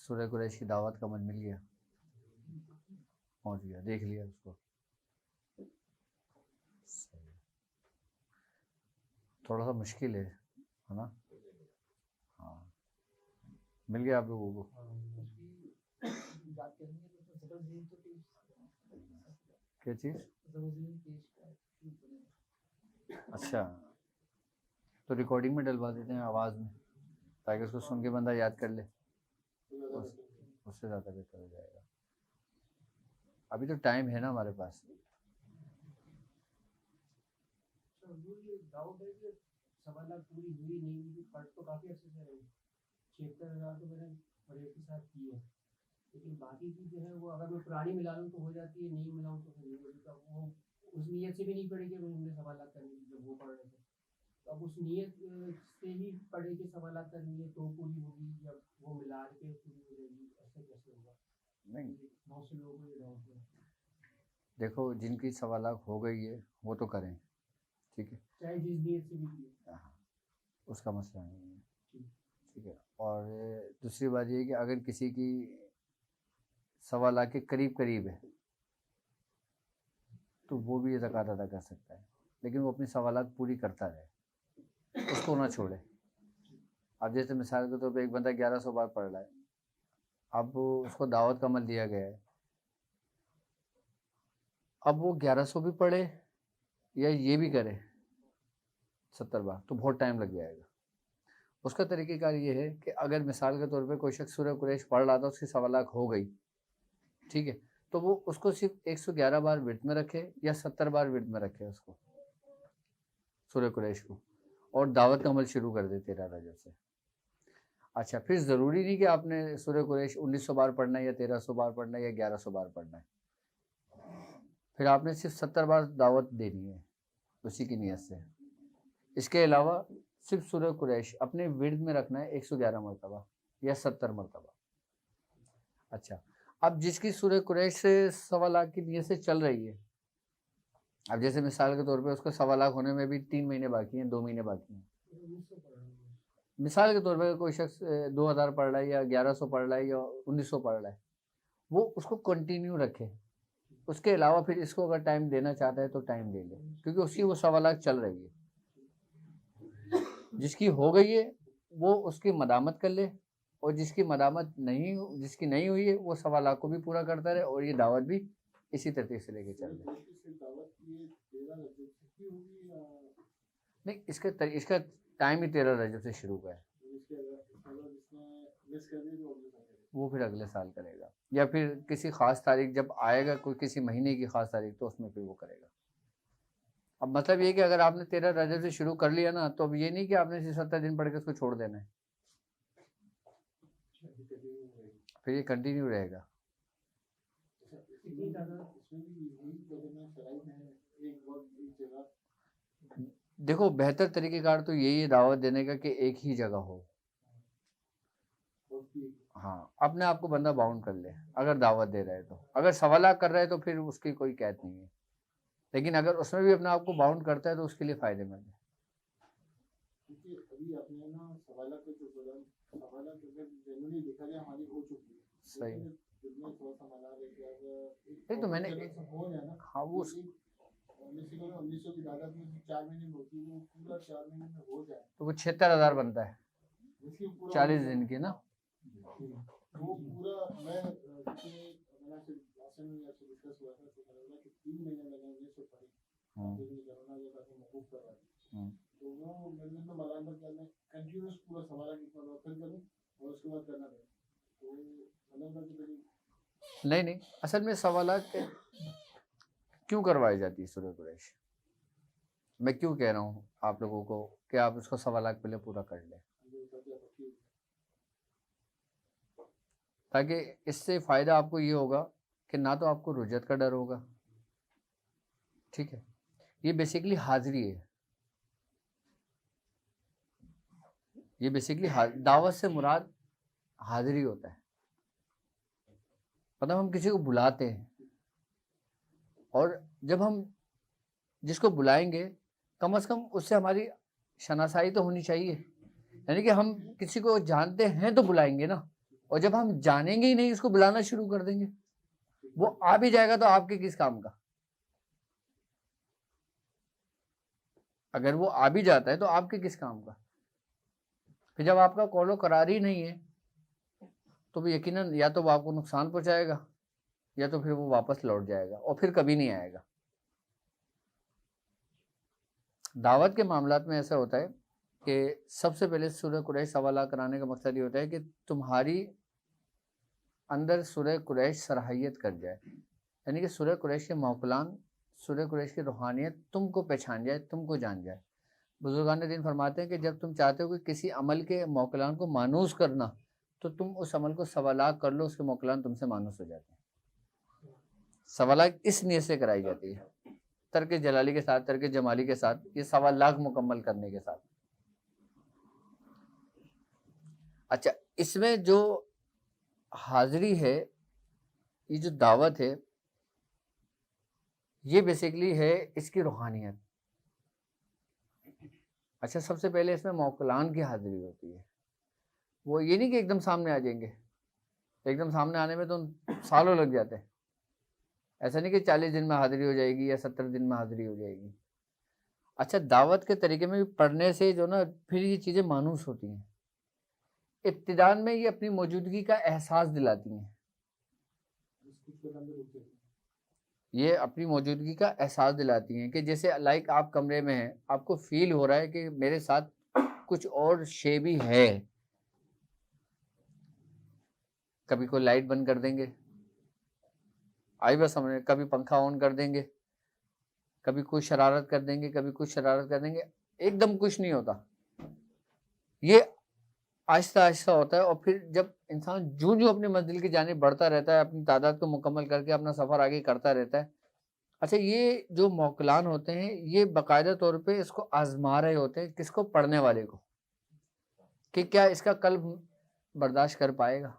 सूर्य कुरैश की दावत का मन मिल गया, पहुंच गया, देख लिया उसको। थोड़ा सा मुश्किल है ना? हाँ, मिल गया आप लोगों को। क्या चीज़? अच्छा, तो रिकॉर्डिंग में डलवा देते हैं आवाज़ में, ताकि उसको सुन के बंदा याद कर ले, उससे ज़्यादा बेहतर हो जाएगा। अभी तो टाइम है ना हमारे पास। डाउट है कि 1.25 लाख पूरी हुई नहीं हुई, कट तो काफी अच्छे से रही, 76,000 तो मैंने बड़े के साथ की है, लेकिन बाकी की जो है वो अगर मैं पुरानी मिला लूँ तो हो जाती है, नहीं मिलाऊँ तो फिर नहीं होती। तो वो उस नीयत से भी नहीं पड़ेगी हमने 1.25 लाख करनी थी जब वो पढ़ रहे थे, तो अब उस नीयत से ही पड़ेगी 1.25 लाख करनी है तो पूरी होगी, जब वो मिला के पूरी हो जाएगी, ऐसे कैसे होगा? नहीं, बहुत से लोगों को ये डाउट है। देखो, जिनकी 1.25 लाख हो गई है वो तो करें, ठीक है, चाहे जिस नीयत से भी की, हाँ, उसका मसला नहीं है, ठीक है। और दूसरी बात ये है कि अगर किसी की 1.25 लाख के करीब करीब है तो वो भी ये ज़कात अदा कर सकता है, लेकिन वो अपनी 1.25 लाख पूरी करता रहे, उसको ना छोड़े। अब जैसे मिसाल के तौर पे एक बंदा 1100 बार पढ़ रहा है, अब उसको दावत का अमल दिया गया है, अब वो 1100 भी पढ़े या ये भी करे 70 बार, तो बहुत टाइम लग जाएगा। उसका तरीक़ेकार ये है कि अगर मिसाल के तौर पे कोई शख्स सूरह कुरैश पढ़ रहा था, उसकी 1.25 लाख हो गई, ठीक है, तो वो उसको सिर्फ 111 बार विर्द में रखे या 70 बार विर्द में रखे उसको सूरह कुरैश को, और दावत का अमल शुरू कर दे 13 रजब से। अच्छा, फिर ज़रूरी नहीं कि आपने सूरह कुरैश 1900 बार पढ़ना है या 1300 बार पढ़ना है या 1100 बार पढ़ना है, फिर आपने सिर्फ 70 बार दावत देनी है उसी की नीयत से। इसके अलावा सिर्फ सूरह कुरैश अपने विर्द में रखना है 111 मरतबा या 70 मरतबा। अच्छा, अब जिसकी सूरह कुरैश से 1.25 लाख की नीयत से चल रही है, अब जैसे मिसाल के तौर पे उसको 1.25 लाख होने में भी 3 महीने बाकी हैं, 2 महीने बाकी हैं, मिसाल के तौर पे कोई शख्स 2000 पढ़ रहा है या 1100 पढ़ रहा है या 1900 पढ़ रहा है, वो उसको कंटिन्यू रखे। उसके अलावा फिर इसको अगर टाइम देना चाहता है तो टाइम दे ले, क्योंकि उसकी वो 1.25 लाख चल रही है। जिसकी हो गई है वो उसकी मदामत कर ले, और जिसकी जिसकी नहीं हुई है वो 1.25 लाख को भी पूरा करता रहे, और ये दावत भी इसी तरतीब से लेके चल रहे। नहीं, इसका टाइम ही 13 रजब से शुरू का है, वो फिर अगले साल करेगा, या फिर किसी ख़ास तारीख जब आएगा, कोई किसी महीने की ख़ास तारीख, तो उसमें फिर वो करेगा। अब मतलब ये कि अगर आपने 13 रजब से शुरू कर लिया ना, तो अब ये नहीं कि आपने सिर्फ 70 दिन पढ़ के उसको छोड़ देना है, फिर ये कंटिन्यू रहेगा। देखो, बेहतर तरीक़ेकार तो यही है दावत देने का कि एक ही जगह हो। हाँ, अपने आप को बंदा बाउंड कर ले अगर दावत दे रहा है तो। अगर 1.25 लाख कर रहा है तो फिर उसकी कोई कैद नहीं है, लेकिन अगर उसमें भी अपने आप को बाउंड करता है तो उसके लिए फ़ायदेमंद है। सही, नहीं तो मैंने, हाँ, वो तो वो 76,000 बनता है 40 दिन की ना। वो पूरा मैं तो वो मैंने तो मलामत करना कंटिन्यूस पूरा 1.25 लाख इतना फिर करूं और उसके बाद करना है, तो नहीं, असल में 1.25 लाख क्यों करवाई जाती है सूरह कुरैश? मैं क्यों कह रहा हूँ आप लोगों को कि आप उसको 1.25 लाख पहले पूरा कर लें, ताकि इससे फ़ायदा आपको ये होगा कि ना तो आपको रुजत का डर होगा, ठीक है, ये बेसिकली हाज़िरी है, ये बेसिकली दावत से मुराद हाज़िरी होता है। मतलब हम किसी को बुलाते हैं, और जब हम जिसको बुलाएंगे कम से कम उससे हमारी शनासाई तो होनी चाहिए, यानी कि हम किसी को जानते हैं तो बुलाएंगे ना, और जब हम जानेंगे ही नहीं, उसको बुलाना शुरू कर देंगे, वो आ भी जाएगा तो आपके किस काम का? अगर वो आ भी जाता है तो आपके किस काम का? फिर जब आपका कॉलो करार ही नहीं है तो भी यकीनन या तो वो आपको नुकसान पहुंचाएगा या तो फिर वो वापस लौट जाएगा और फिर कभी नहीं आएगा। दावत के मामलात में ऐसा होता है कि सबसे पहले सूरह कुरैश सवाल कराने का मकसद ये होता है कि तुम्हारी अंदर सूरह कुरैश सराहियत कर जाए, यानी कि सूरह कुरैश के मौकलान, सूरह कुरैश की रूहानियत तुमको पहचान जाए, तुमको जान जाए। बुजुर्गान दीन फरमाते हैं कि जब तुम चाहते हो कि किसी अमल के मौकलान को मानूस करना, तो तुम उस अमल को सवालाक कर लो, उसके मौकलान तुमसे मानूस हो जाते हैं। सवालाक इस नीयत से कराई जाती है, तर्क जलाली के साथ, तर्क जमाली के साथ, ये सवालाक मुकम्मल करने के साथ। अच्छा, इसमें जो हाजिरी है, ये जो दावत है, ये बेसिकली है इसकी रूहानियत। अच्छा, सबसे पहले इसमें मौकलान की हाजिरी होती है। वो ये नहीं कि एकदम सामने आ जाएंगे, एकदम सामने आने में तो सालों लग जाते हैं। ऐसा नहीं कि 40 दिन में हाजिरी हो जाएगी या 70 दिन में हाजिरी हो जाएगी। अच्छा, दावत के तरीके में भी पढ़ने से जो ना फिर ये चीज़ें मानूस होती हैं। इब्तिदान में ये अपनी मौजूदगी का एहसास दिलाती हैं, ये अपनी मौजूदगी का एहसास दिलाती हैं कि जैसे लाइक आप कमरे में हैं, आपको फील हो रहा है कि मेरे साथ कुछ और शे भी है। कभी कोई लाइट बंद कर देंगे, आई बस समझ, कभी पंखा ऑन कर देंगे, कभी कुछ शरारत कर देंगे, कभी कुछ शरारत कर देंगे, एकदम कुछ नहीं होता। ये आहिस्ता आहिस्ता होता है और फिर जब इंसान जो जो अपनी मंजिल की जानिब बढ़ता रहता है, अपनी तादाद को मुकम्मल करके अपना सफ़र आगे करता रहता है। अच्छा, ये जो मौकलान होते हैं, ये बाकायदा तौर पे इसको आजमा रहे होते हैं, किसको? पढ़ने वाले को, कि क्या इसका कल्ब बर्दाश्त कर पाएगा।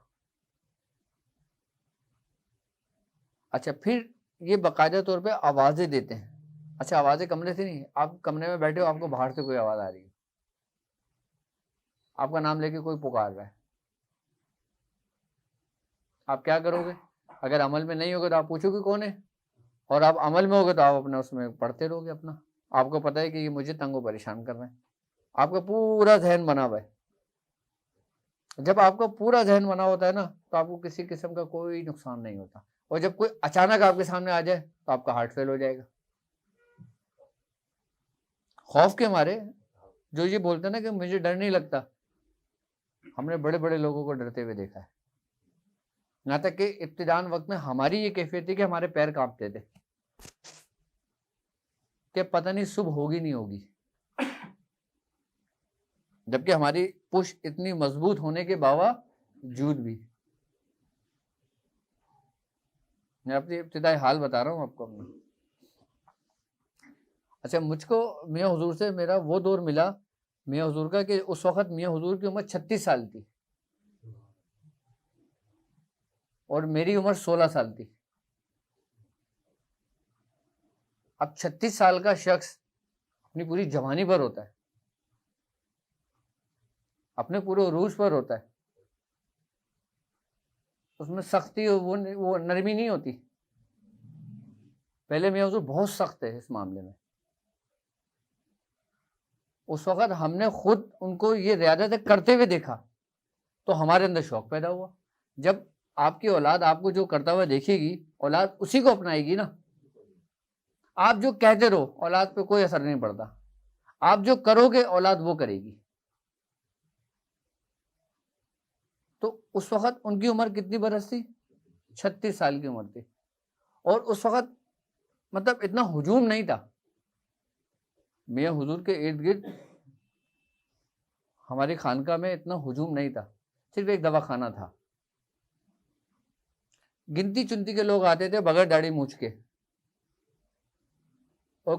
अच्छा, फिर ये बाकायदा तौर पे आवाज़ें देते हैं। अच्छा, आवाज़ें कमरे से नहीं, आप कमरे में बैठे हो, आपको बाहर से कोई आवाज़ आ रही है, आपका नाम लेके कोई पुकार रहा है, आप क्या करोगे? अगर अमल में नहीं होगे तो आप पूछोगे कौन है, और आप अमल में होगे तो आप अपने उसमें पढ़ते रहोगे अपना। आपको पता है कि ये मुझे तंग परेशान कर रहे हैं, आपका पूरा जहन बना हुआ है। जब आपका पूरा जहन बना होता है ना, तो आपको किसी किस्म का कोई नुकसान नहीं होता। और जब कोई अचानक आपके सामने आ जाए तो आपका हार्ट फेल हो जाएगा। खौफ के मारे जो ये बोलते हैं ना कि मुझे डर नहीं लगता, हमने बड़े बड़े लोगों को डरते हुए देखा है। यहाँ तक कि इब्तिदान वक्त में हमारी ये कैफियत थी कि हमारे पैर कांपते थे कि पता नहीं सुबह होगी नहीं होगी, जबकि हमारी पुश इतनी मजबूत होने के बावजूद भी। मैं अपनी इब्तिदाई हाल बता रहा हूँ आपको अपना। अच्छा, मुझको मियाँ हुजूर से मेरा वो दौर मिला मियाँ हुजूर का कि उस वक्त मियाँ हुजूर की उम्र 36 साल थी और मेरी उम्र 16 साल थी। अब 36 साल का शख्स अपनी पूरी जवानी पर होता है, अपने पूरे उरूज पर होता है, उसमें सख्ती वो नरमी नहीं होती। पहले मियाँ हुजूर बहुत सख्त है इस मामले में। उस वक्त हमने खुद उनको ये रियादत करते हुए देखा तो हमारे अंदर शौक पैदा हुआ। जब आपकी औलाद आपको जो करता हुआ देखेगी, औलाद उसी को अपनाएगी ना। आप जो कहते रहो औलाद पे कोई असर नहीं पड़ता, आप जो करोगे औलाद वो करेगी। तो उस वक्त उनकी उम्र कितनी बरस थी? 36 साल की उम्र थी। और उस वक्त मतलब इतना हुजूम नहीं था, मियाँ हुजूर के इर्द गिर्द हमारी खानका में इतना हुजूम नहीं था, सिर्फ एक दवाखाना था, गिनती चुनती के लोग आते थे बगैर दाढ़ी मूछ के, और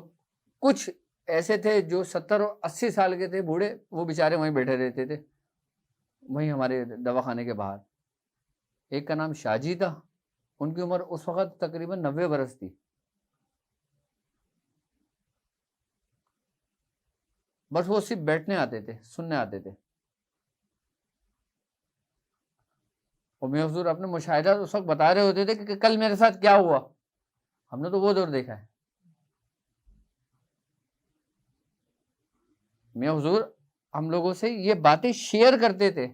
कुछ ऐसे थे जो 70 और 80 साल के थे बूढ़े, वो बेचारे वहीं बैठे रहते थे, वहीं हमारे दवाखाने के बाहर। एक का नाम शाहजी था, उनकी उम्र उस वक्त तकरीबन 90 बरस थी। बस वो सिर्फ बैठने आते थे, सुनने आते थे। और मियां हुजूर अपने मुशाहिदा उस वक्त बता रहे होते थे कि कल मेरे साथ क्या हुआ, हमने तो वो दौर देखा है। मियां हुजूर हम लोगों से ये बातें शेयर करते थे।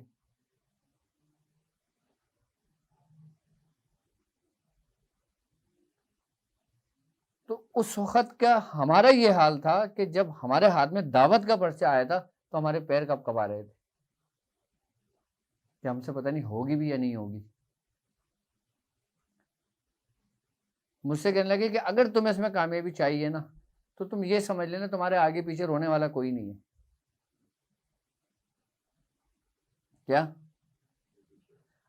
तो उस वक्त का हमारा ये हाल था कि जब हमारे हाथ में दावत का पर्चा आया था तो हमारे पैर कब कब आ रहे थे कि हमसे पता नहीं होगी भी या नहीं होगी। मुझसे कहने लगे कि अगर तुम्हें इसमें कामयाबी चाहिए ना तो तुम ये समझ लेना तुम्हारे आगे पीछे रोने वाला कोई नहीं है। क्या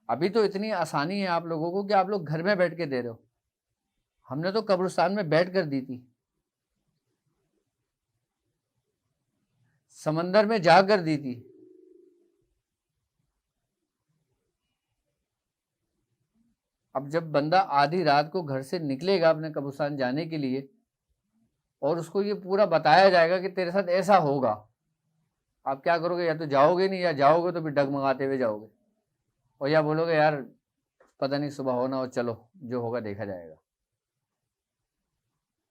अभी तो इतनी आसानी है आप लोगों को कि आप लोग घर में बैठ के दे रहे हो, हमने तो कब्रिस्तान में बैठ कर दी थी, समंदर में जाकर दी थी। अब जब बंदा आधी रात को घर से निकलेगा अपने कब्रिस्तान जाने के लिए और उसको ये पूरा बताया जाएगा कि तेरे साथ ऐसा होगा, आप क्या करोगे? या तो जाओगे नहीं, या जाओगे तो फिर डगमगाते हुए जाओगे, और या बोलोगे यार पता नहीं सुबह हो ना हो, चलो जो होगा देखा जाएगा।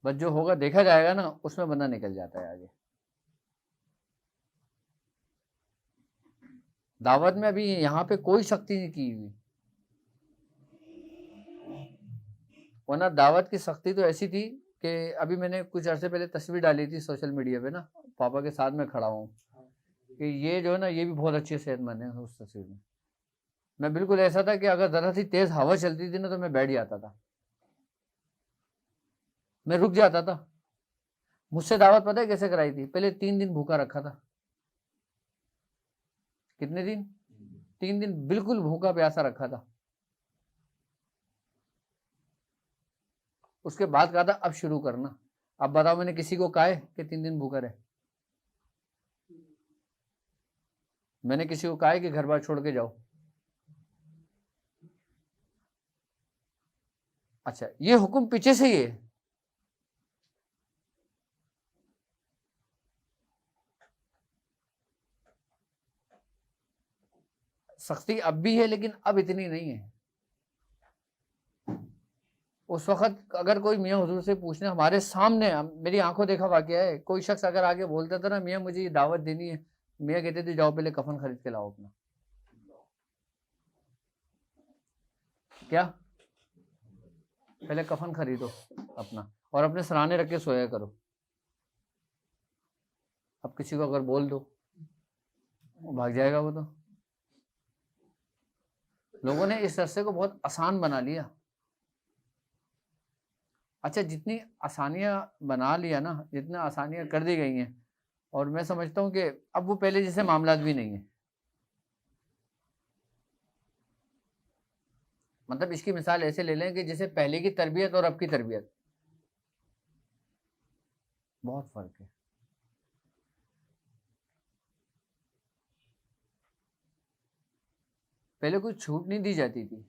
बस जो होगा देखा जाएगा ना, उसमें बंदा निकल जाता है आगे। दावत में अभी यहाँ पे कोई सख्ती नहीं की हुई, वरना दावत की सख्ती तो ऐसी थी कि अभी मैंने कुछ अर्से पहले तस्वीर डाली थी सोशल मीडिया पे ना, पापा के साथ में खड़ा हूँ कि ये जो है ना ये भी बहुत अच्छे सेहतमंद है। उस तस्वीर में मैं बिल्कुल ऐसा था कि अगर जरा सी तेज हवा चलती थी ना तो मैं बैठ जाता था, मैं रुक जाता था। मुझसे दावत पता है कैसे कराई थी? पहले 3 दिन भूखा रखा था। कितने दिन? 3 दिन बिल्कुल भूखा प्यासा रखा था। उसके बाद कहा था अब शुरू करना। अब बताओ मैंने किसी को कहा है कि 3 दिन भूखा रहे? मैंने किसी को कहा है कि घर बार छोड़ के जाओ? अच्छा, ये हुक्म पीछे से ही है। सख्ती अब भी है लेकिन अब इतनी नहीं है। उस वक्त अगर कोई मियाँ हुजूर से पूछने, हमारे सामने मेरी आंखों देखा वाकया है, कोई शख्स अगर आगे बोलता था ना मियाँ मुझे ये दावत देनी है, मियाँ कहते थे जाओ पहले कफन खरीद के लाओ अपना। क्या? पहले कफन खरीदो अपना और अपने सराहने रख के सोया करो। अब किसी को अगर बोल दो वो भाग जाएगा। वो तो लोगों ने इस रस्ते को बहुत आसान बना लिया। अच्छा, जितनी आसानियां बना लिया ना, जितना आसानियां कर दी गई हैं, और मैं समझता हूं कि अब वो पहले जैसे मामलात भी नहीं है। मतलब इसकी मिसाल ऐसे ले लें कि जैसे पहले की तरबियत और अब की तरबियत बहुत फर्क है। पहले कोई छूट नहीं दी जाती थी,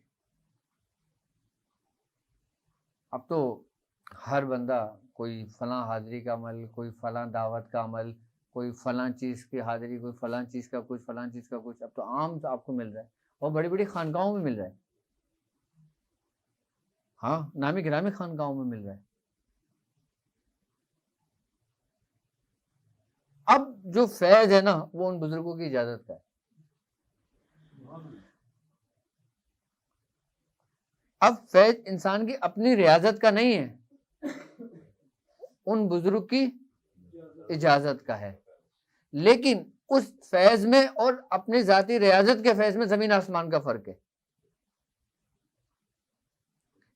अब तो हर बंदा कोई फलां हाजिरी का अमल, कोई फलां दावत का अमल, कोई फलां चीज़ की हाजिरी, कोई फलां चीज़ का कुछ, फलां चीज़ का कुछ, अब तो आम तो आपको मिल रहा है और बड़ी बड़ी खानकाहों में मिल रहा है। हाँ, नामी गिरामी खानकाहों में मिल रहा है। अब जो फैज है ना वो उन बुजुर्गों की इजाजत का है। अब फैज इंसान की अपनी रियाजत का नहीं है, उन बुजुर्ग की इजाजत का है। लेकिन उस फैज में और अपनी जाती रियाजत के फैज में जमीन आसमान का फर्क है।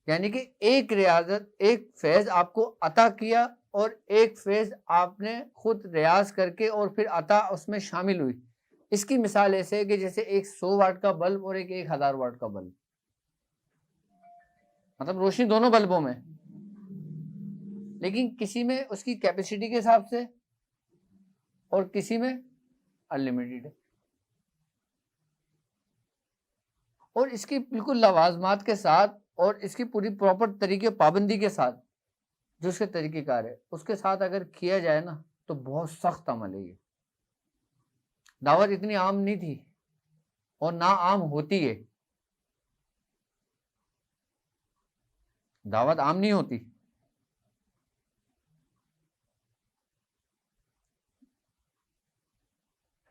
यानी कि एक रियाजत, एक फैज आपको अता किया और एक फैज आपने खुद रियाज करके और फिर अता उसमें शामिल हुई। इसकी मिसाल ऐसे है कि जैसे एक 100 वाट का बल्ब और एक 1000 वाट का बल्ब, मतलब रोशनी दोनों बल्बों में, लेकिन किसी में उसकी कैपेसिटी के हिसाब से और किसी में अनलिमिटेड है। और इसकी बिल्कुल लवाजमात के साथ और इसकी पूरी प्रॉपर तरीके पाबंदी के साथ जो उसके तरीक़ेकार है उसके साथ अगर किया जाए ना तो बहुत सख्त अमल है ये। दावत इतनी आम नहीं थी और ना आम होती है। दावत आम नहीं होती।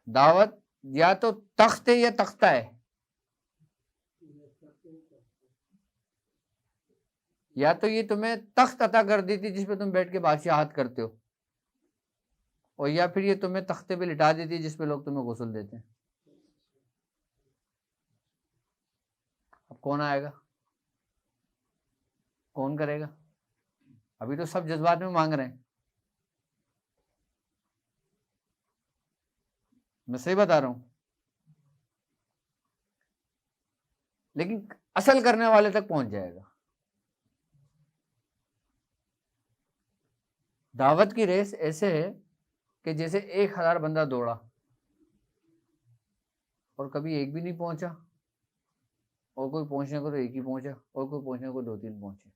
दावत या तो तख्त है या तख्ता है, या तो ये तुम्हें तख्त अता कर देती जिसपे तुम बैठ के बादशाहत करते हो, और या फिर ये तुम्हें तख्ते पे लिटा देती है जिसपे लोग तुम्हें गुस्ल देते हैं। अब कौन आएगा, कौन करेगा? अभी तो सब जज्बात में मांग रहे हैं, मैं सही बता रहा हूं। लेकिन असल करने वाले तक पहुंच जाएगा। दावत की रेस ऐसे है कि जैसे 1000 बंदा दौड़ा और कभी एक भी नहीं पहुंचा, और कोई पहुंचने को तो एक ही पहुंचा, और कोई पहुंचने को 2-3 पहुंचे।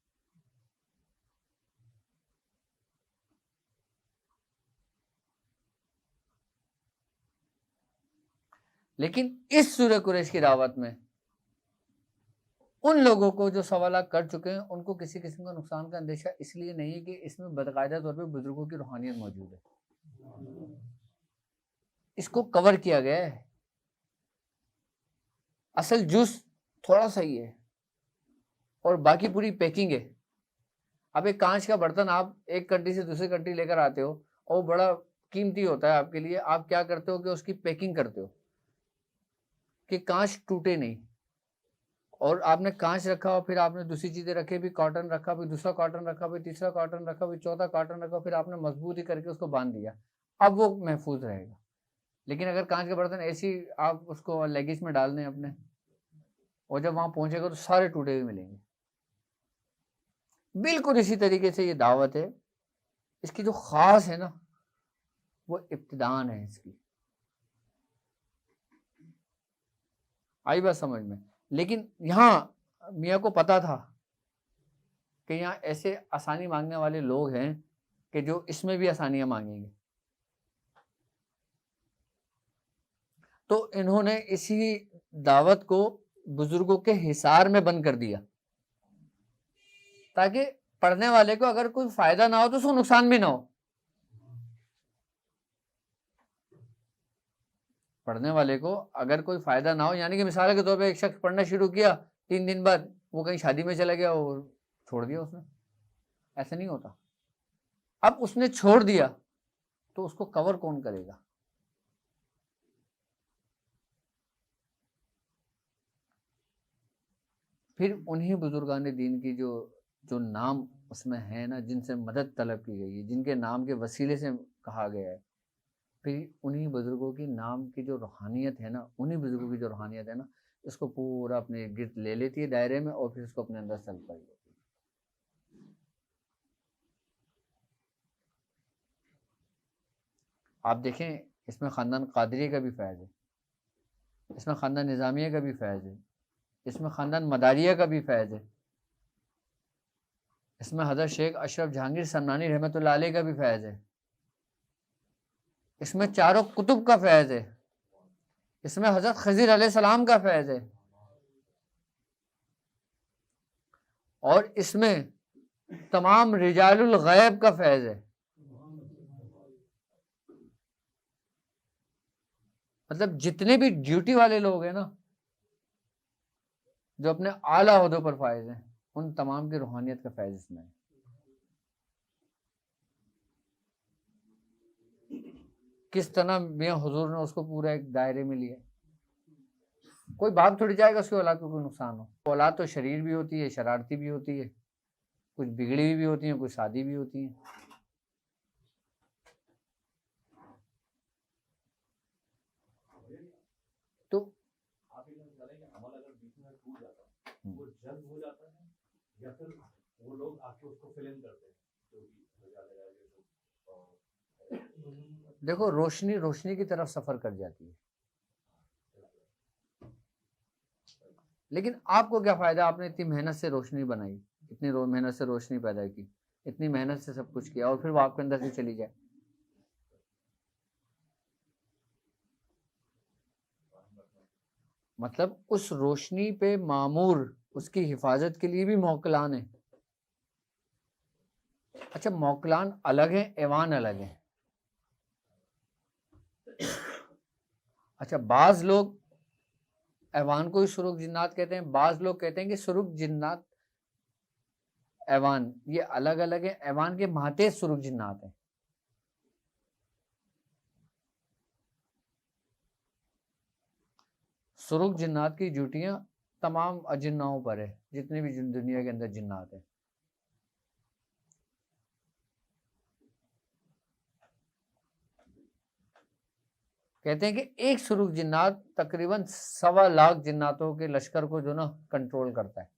लेकिन इस सूरह कुरैश की दावत में उन लोगों को जो सवाल कर चुके हैं उनको किसी किस्म का नुकसान का अंदेशा इसलिए नहीं है कि इसमें बाकायदा तौर पे बुजुर्गों की रूहानियत मौजूद है, इसको कवर किया गया है। असल जूस थोड़ा सा ही है और बाकी पूरी पैकिंग है। अब एक कांच का बर्तन आप एक कंट्री से दूसरी कंट्री लेकर आते हो और वो बड़ा कीमती होता है आपके लिए, आप क्या करते हो कि उसकी पैकिंग करते हो कि कांच टूटे नहीं, और आपने कांच रखा और फिर आपने दूसरी चीजें रखी, भी कॉटन रखा, फिर दूसरा कॉटन रखा, फिर तीसरा कॉटन रखा, फिर चौथा कॉटन रखा, फिर आपने मजबूत ही करके उसको बांध दिया, अब वो महफूज रहेगा। लेकिन अगर कांच का बर्तन ऐसी आप उसको लेगिस में डाल दें अपने, और जब वहां पहुंचेगा तो सारे टूटे हुए मिलेंगे। बिल्कुल इसी तरीके से ये दावत है, इसकी जो खास है ना वो इब्तिदान है इसकी। आई बात समझ में? लेकिन यहाँ मियाँ को पता था कि यहाँ ऐसे आसानी मांगने वाले लोग हैं कि जो इसमें भी आसानियां मांगेंगे, तो इन्होंने इसी दावत को बुजुर्गों के हिसार में बंद कर दिया ताकि पढ़ने वाले को अगर कोई फायदा ना हो तो उसको नुकसान भी ना हो। पढ़ने वाले को अगर कोई फायदा ना हो, यानी कि मिसाल के तौर पे एक शख्स पढ़ना शुरू किया, 3 दिन बाद वो कहीं शादी में चला गया और छोड़ दिया उसने, ऐसा नहीं होता। अब उसने छोड़ दिया तो उसको कवर कौन करेगा? फिर उन्हीं बुजुर्गान दीन की जो जो नाम उसमें है ना, जिनसे मदद तलब की गई है, जिनके नाम के वसीले से कहा गया है, फिर उन्हीं बुजुर्गों की नाम की जो रूहानियत है ना, उन्हीं बुजुर्गों की जो रूहानियत है ना, इसको पूरा अपने गिर्द ले लेती है दायरे में, और फिर इसको अपने अंदर सल्ब कर लेती है। आप देखें, इसमें ख़ानदान कादरी का भी फैज़ है, इसमें ख़ानदान निज़ामिया का भी फैज़ है, इसमें ख़ानदान मदारिया का भी फैज़ है, इसमें हज़रत शेख अशरफ जहांगीर समनानी रहमतुल्लाह अलैह का भी फैज़ है, इसमें चारों कुतुब का फैज़ है, इसमें हज़रत खज़िर अलैहिस्सलाम का फैज़ है, और इसमें तमाम रिजालुल गैब का फैज़ है। मतलब जितने भी ड्यूटी वाले लोग हैं ना, जो अपने आला ओहदों पर फायज हैं, उन तमाम की रूहानियत का फैज़ इसमें है। किस तरह मियाँ हुजूर ने उसको पूरा एक दायरे में लिया। कोई बाप थोड़ी जाएगा उसकी औलाद को कोई नुकसान हो। औलाद तो शरीर भी होती है, शरारती भी होती है, कुछ बिगड़ी हुई भी होती है, कुछ शादी भी होती है। तो आप ये कहना चाह रहे हैं कि अमल अगर बीच में टूट जाता है वो जल्द हो जाता है, या फिर वो लोग आके उसको फिल इन करते हैं जो भी देखो, रोशनी रोशनी की तरफ सफर कर जाती है, लेकिन आपको क्या फायदा? आपने इतनी मेहनत से रोशनी बनाई, इतनी मेहनत से रोशनी पैदा की, इतनी मेहनत से सब कुछ किया, और फिर वो आपके अंदर से चली जाए। मतलब उस रोशनी पे मामूर, उसकी हिफाजत के लिए भी मौकलान है। अच्छा, मौकलान अलग है, ऐवान अलग है। अच्छा, बाज लोग ऐवान को ही सुरुख जिन्नात कहते हैं, बाज लोग कहते हैं कि सुरुख जिन्नात ऐवान ये अलग अलग है। ऐवान के मातेज सुरुख जिन्नात है। सुरुख जिन्नात की ड्यूटियां तमाम अजिन्नाओं पर है, जितने भी दुनिया के अंदर जिन्नात है। कहते हैं कि एक सुरुख जिन्नात तकरीबन 1.25 लाख जिन्नातों के लश्कर को जो ना कंट्रोल करता है।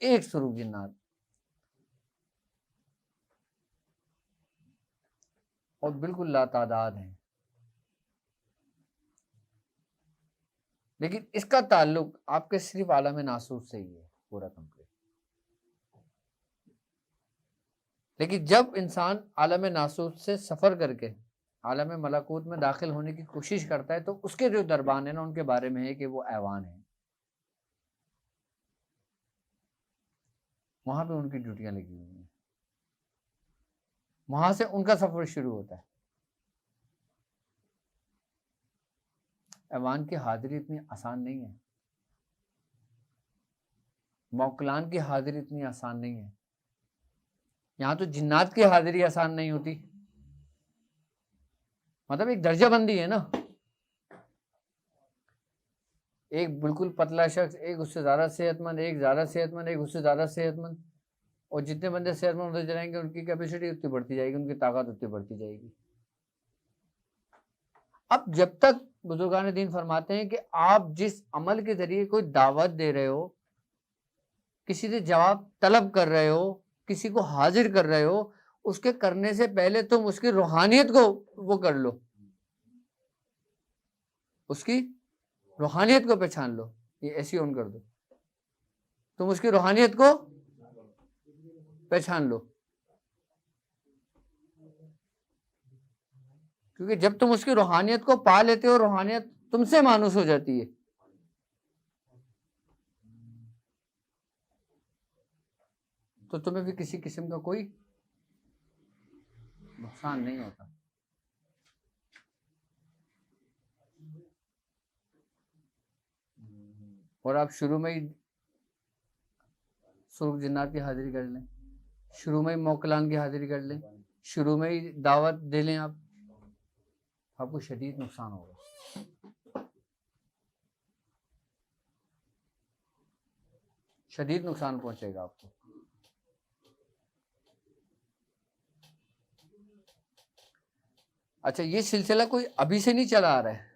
एक सुरुख जिन्नात, और बिल्कुल लातादाद है। लेकिन इसका ताल्लुक आपके सिर्फ आलम नासूर से ही है पूरा कंप्लीट। लेकिन जब इंसान आलम नासूर से सफर करके आलम मलाकूत में दाखिल होने की कोशिश करता है, तो उसके जो दरबान है ना, उनके बारे में है कि वो ऐवान है। वहां पे उनकी ड्यूटियां लगी हुई हैं, वहां से उनका सफर शुरू होता है। ऐवान की हाजिरी इतनी आसान नहीं है, मौकलान की हाजिरी इतनी आसान नहीं है। यहां तो जिन्नात की हाजिरी आसान नहीं होती, मतलब एक दर्जाबंदी है ना। एक बिल्कुल पतला शख्स, एक उससे ज्यादा सेहतमंद, एक ज्यादा सेहतमंद, एक उससे ज्यादा सेहतमंद, और जितने बंदे सेहतमंद होते जाएंगे उनकी कैपेसिटी उतनी बढ़ती जाएगी, उनकी ताकत उतनी बढ़ती जाएगी। अब जब तक बुजुर्गान दीन फरमाते हैं कि आप जिस अमल के जरिए कोई दावत दे रहे हो, किसी से जवाब तलब कर रहे हो, किसी को हाजिर कर रहे हो, उसके करने से पहले तुम उसकी रूहानियत को वो कर लो, उसकी रूहानियत को पहचान लो। ये ऐसी ऑन कर दो, तुम उसकी रूहानियत को पहचान लो, क्योंकि जब तुम उसकी रूहानियत को पा लेते हो, रूहानियत तुमसे मानूस हो जाती है। तो तुम्हें भी किसी किस्म का कोई नुकसान नहीं होता। और आप शुरू में ही सुरुख जिन्नात की हाजिरी कर लें, शुरू में ही मौकलान की हाजिरी कर लें, शुरू में ही दावत दे लें, आपको शदीद नुकसान होगा, शदीद नुकसान पहुंचेगा आपको। अच्छा, ये सिलसिला कोई अभी से नहीं चला आ रहा है,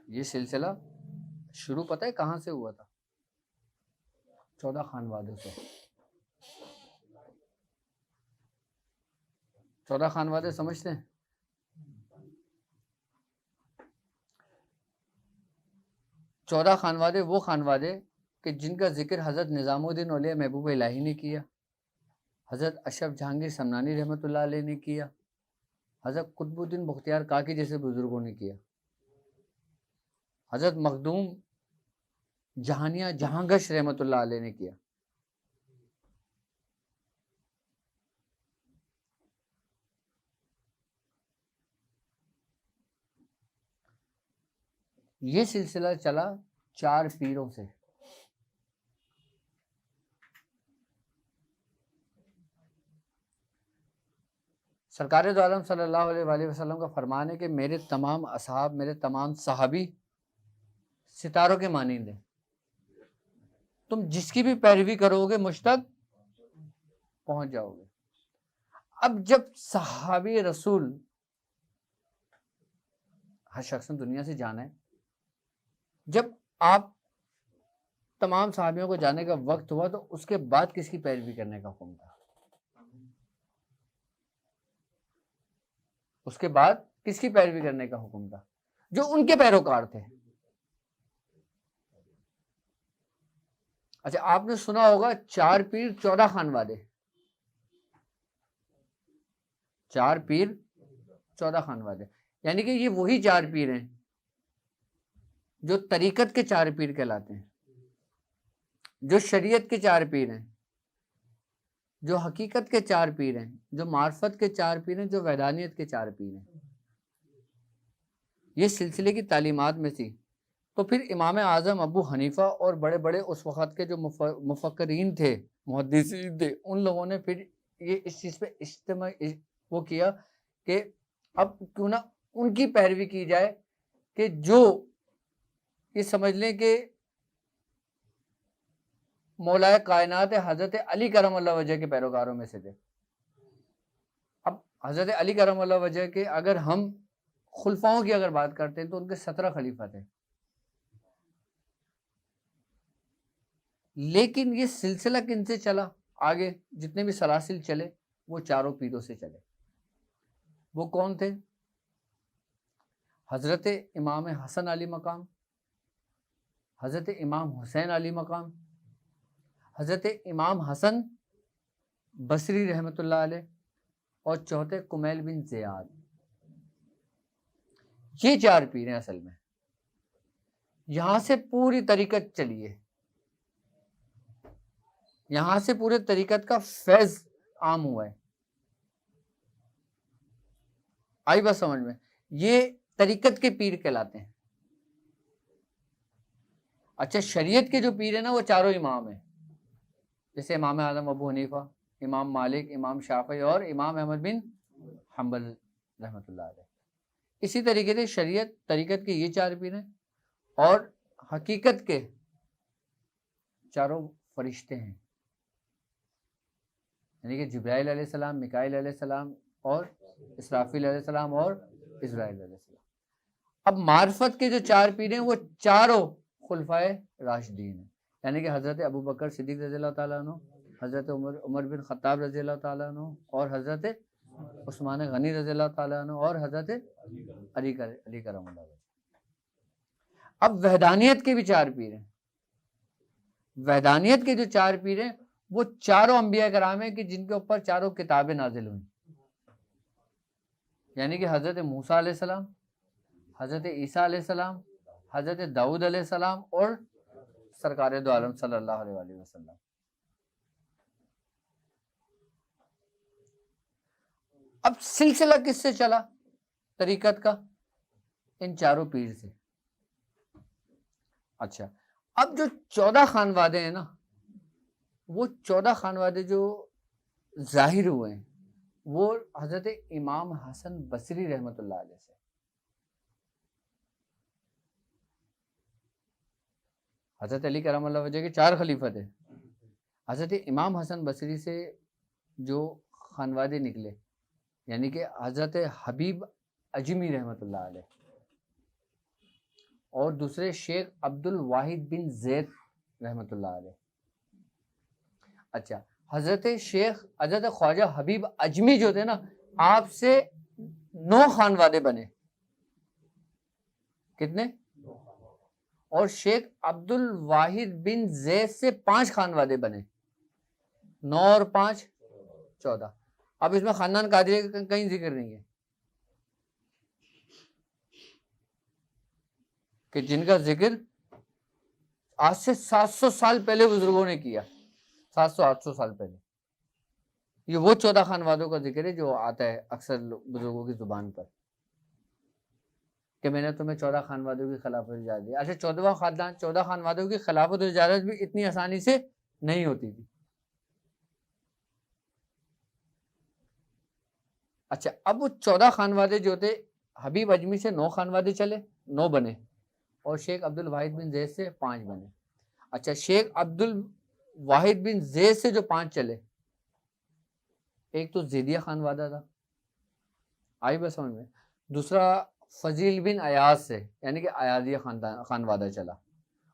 ये सिलसिला शुरू पता है कहां से हुआ था? 14 खानवादों से। 14 खानवादे समझते हैं? चौदह खानवादे वो खानवादे कि जिनका जिक्र हज़रत निज़ामुद्दीन औलिया महबूब इलाही ने किया, हज़रत अशरफ जहांगीर समनानी रहमतुल्लाह अलैह ने किया, हज़रत कुतुबुद्दीन बख्तियार काकी जैसे बुजुर्गों ने किया, हज़रत मखदूम जहानिया जहांगश रहमतुल्लाह अलैह ने किया। ये सिलसिला चला 4 पीरों से। सरकार दो आलम सल्लल्लाहु अलैहि वसल्लम का फरमान है कि मेरे तमाम असहाब, मेरे तमाम सहाबी सितारों के मानिंद हैं। तुम जिसकी भी पैरवी करोगे मुझ तक पहुंच जाओगे। अब जब सहाबी रसूल हर शख्स ने दुनिया से जाना है, जब आप तमाम सहाबियों को जाने का वक्त हुआ तो उसके बाद किसकी पैरवी करने का हुक्म था? उसके बाद किसकी पैरवी करने का हुक्म था? जो उनके पैरोकार थे। अच्छा, आपने सुना होगा 4 पीर 14 खानवादे, 4 पीर 14 खानवादे, यानी कि ये वही 4 पीर हैं जो तरीकत के 4 पीर कहलाते हैं। जो शरीयत के 4 पीर हैं, जो हकीकत के 4 पीर हैं, जो मार्फत के 4 पीर हैं, जो वैदानियत के 4 पीर हैं, ये सिलसिले की तालीमात में थी। तो फिर इमाम आज़म अबू हनीफ़ा और बड़े बड़े उस वक़्त के जो मुफक्किरीन थे, मुहद्दिसीन थे, उन लोगों ने फिर ये इस चीज़ पे इज्तिमा वो किया कि अब क्यों ना उनकी पैरवी की जाए, कि जो ये समझ लें कि मौलाए कायनात हज़रत अली करमल्लाहु वजह के पैरोकारों में से थे। अब हज़रत अली करमल्लाहु वजह के अगर हम खुलफाओं की अगर बात करते हैं तो उनके 17 खलीफा थे, लेकिन ये सिलसिला किनसे चला आगे, जितने भी सलासिल चले वो चारों पीरों से चले। वो कौन थे? हज़रत इमाम हसन अली मकाम, हज़रत इमाम हुसैन अली मकाम, हज़रत इमाम हसन बसरी रहमतुल्लाह अलैह, और चौथे कुमैल बिन ज़ियाद। ये 4 पीर हैं असल में। यहां से पूरी तरीकत चली है, यहां से पूरे तरीकत का फैज आम हुआ है। आई बात समझ में? ये तरीकत के पीर कहलाते हैं। अच्छा, शरीयत के जो पीर है ना वो चारों इमाम हैं, जैसे इमाम आज़म अबू हनीफा, इमाम मालिक, इमाम शाफी और इमाम अहमद बिन हम्बल रहमतुल्लाह अलैह। इसी तरीके से शरीयत तरीकत के ये 4 पीर हैं, और हकीकत के चारों फरिश्ते हैं, यानी कि जिब्राइल अलैहिस्सलाम, मिकाईल अलैहिस्सलाम और इसराफील अलैहिस्सलाम और इज़राइल अलैहिस्सलाम। अब मार्फत के जो 4 पीर हैं वो चारों खुलफाए राशिदीन हैं, यानी कि हज़रत अबू बकर सिद्दीक़ रज़ियल्लाहु ताला अन्हु, हज़रत उमर बिन ख़त्ताब रज़ियल्लाहु ताला अन्हु, और हज़रत उस्मान गनी रज़ियल्लाहु ताला अन्हु, और हज़रत अली करमल्लाहु वजह। अब वहदानियत के भी 4 पीर हैं। वहदानियत के जो 4 पीर हैं वो चारों अंबिया कराम हैं कि जिनके ऊपर चारों किताबें नाजिल हुई, यानी कि हज़रत मूसा अलैहिस्सलाम, हज़रत ईसा अलैहिस्सलाम, हज़रत दाऊद अलैहिस्सलाम और सरकार दो आलम सल्लल्लाहु अलैहि वसल्लम। अब सिलसिला किससे चला तरीकत का? इन चारों पीर से। अच्छा, अब जो 14 खानवादे हैं ना, वो 14 खानवादे जो जाहिर हुए हैं वो हज़रत इमाम हसन बसरी रहमतुल्लाह अलैह से। हज़रत अली करमल्लाहु वजह के 4 खलीफा थे। हज़रत इमाम हसन बसरी से जो खानवादे निकले, यानी कि हज़रत हबीब अजमी रहमतुल्लाह अलैह, और दूसरे शेख अब्दुल वाहिद बिन ज़ैद रहमतुल्लाह अलैह। अच्छा, हज़रत ख्वाजा हबीब अजमी जो थे ना, आपसे 9 खानवादे बने। कितने? और शेख अब्दुल वाहिद बिन ज़ैद से 5 खानवादे बने। 9 और 5 14। अब इसमें खानदान कादरी का कहीं जिक्र नहीं है, कि जिनका जिक्र आज से 700 साल पहले बुजुर्गों ने किया, 700-800 साल पहले। ये वो 14 खानवादों का जिक्र है जो आता है अक्सर बुजुर्गों की जुबान पर, कि मैंने तुम्हें 14 खानवादों की खिलाफत इजाज़त दी। अच्छा, 14 खानवादों की खिलाफत इजाज़त भी इतनी आसानी से नहीं होती थी। अच्छा, अब वो 14 खानवादे जो थे, हबीब अजमी से 9 खानवादे चले, 9 बने, और शेख अब्दुल वाहिद बिन ज़ैद से 5 बने। अच्छा, शेख अब्दुल वाहिद बिन ज़ैद से जो 5 चले, एक तो ज़ैदिया खानवादा था, आई बस समझ में। दूसरा फजील बिन अयाज से, यानी कि अयादिया खानवादा चला,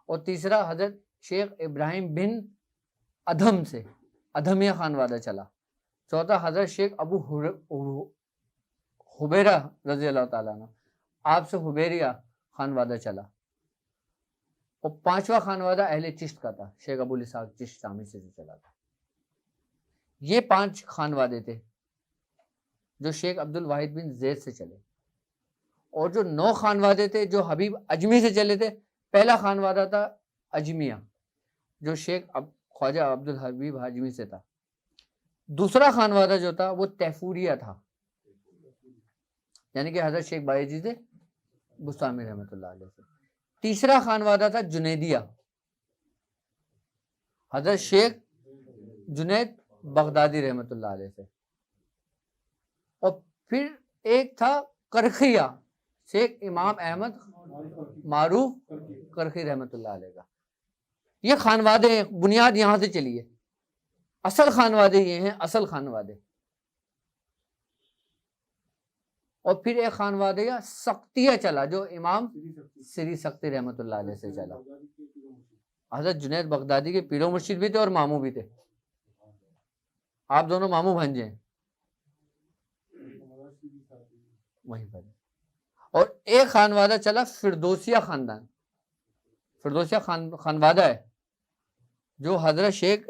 और तीसरा हजरत शेख इब्राहिम बिन अधम से, अधमिया खानवादा चला। चौथा हजरत शेख अबू हुबैरा रज़ी अल्लाह ताला अन्हु, आपसे हुबैरिया खानवादा चला, और 5वां खानवादा अहले चिश्त का था, शेख अबुल इसाक चिश्त शामी से चला था। ये 5 खानवादे थे जो शेख अब्दुल वाहिद बिन ज़ैद से चले, और जो 9 खानवादे थे जो हबीब अजमी से चले थे। पहला खानवादा था अजमिया, जो शेख ख्वाजा अब्दुल हबीब हाजमी से था। दूसरा खानवादा जो था वो तैफूरिया था, यानी कि हजरत शेख बायजीद बुस्तामी रहमतुल्लाह अलैह से। तीसरा खानवादा था जुनैदिया, हजरत शेख जुनैद बगदादी रहमतुल्लाह अलैह से। और फिर एक था करखिया, शेख इमाम अहमद मारूफ करखी रहमतुल्लाह अलैह का। ये खानवादे हैं, बुनियाद यहां से चली है। असल खानवादे ये हैं, असल खानवादे। और फिर एक खानवादे या सख्तिया चला जो इमाम सिरी सख्ती रहमतुल्लाह अलैह से चला। हजरत जुनैद बगदादी के पीरो मुर्शिद भी थे और मामू भी थे। आप दोनों मामू भांजे हैं वहीं पर। और एक खानवादा चला फिरदौसिया खानदान, फिरदौसिया खानवादा है जो हजरत शेख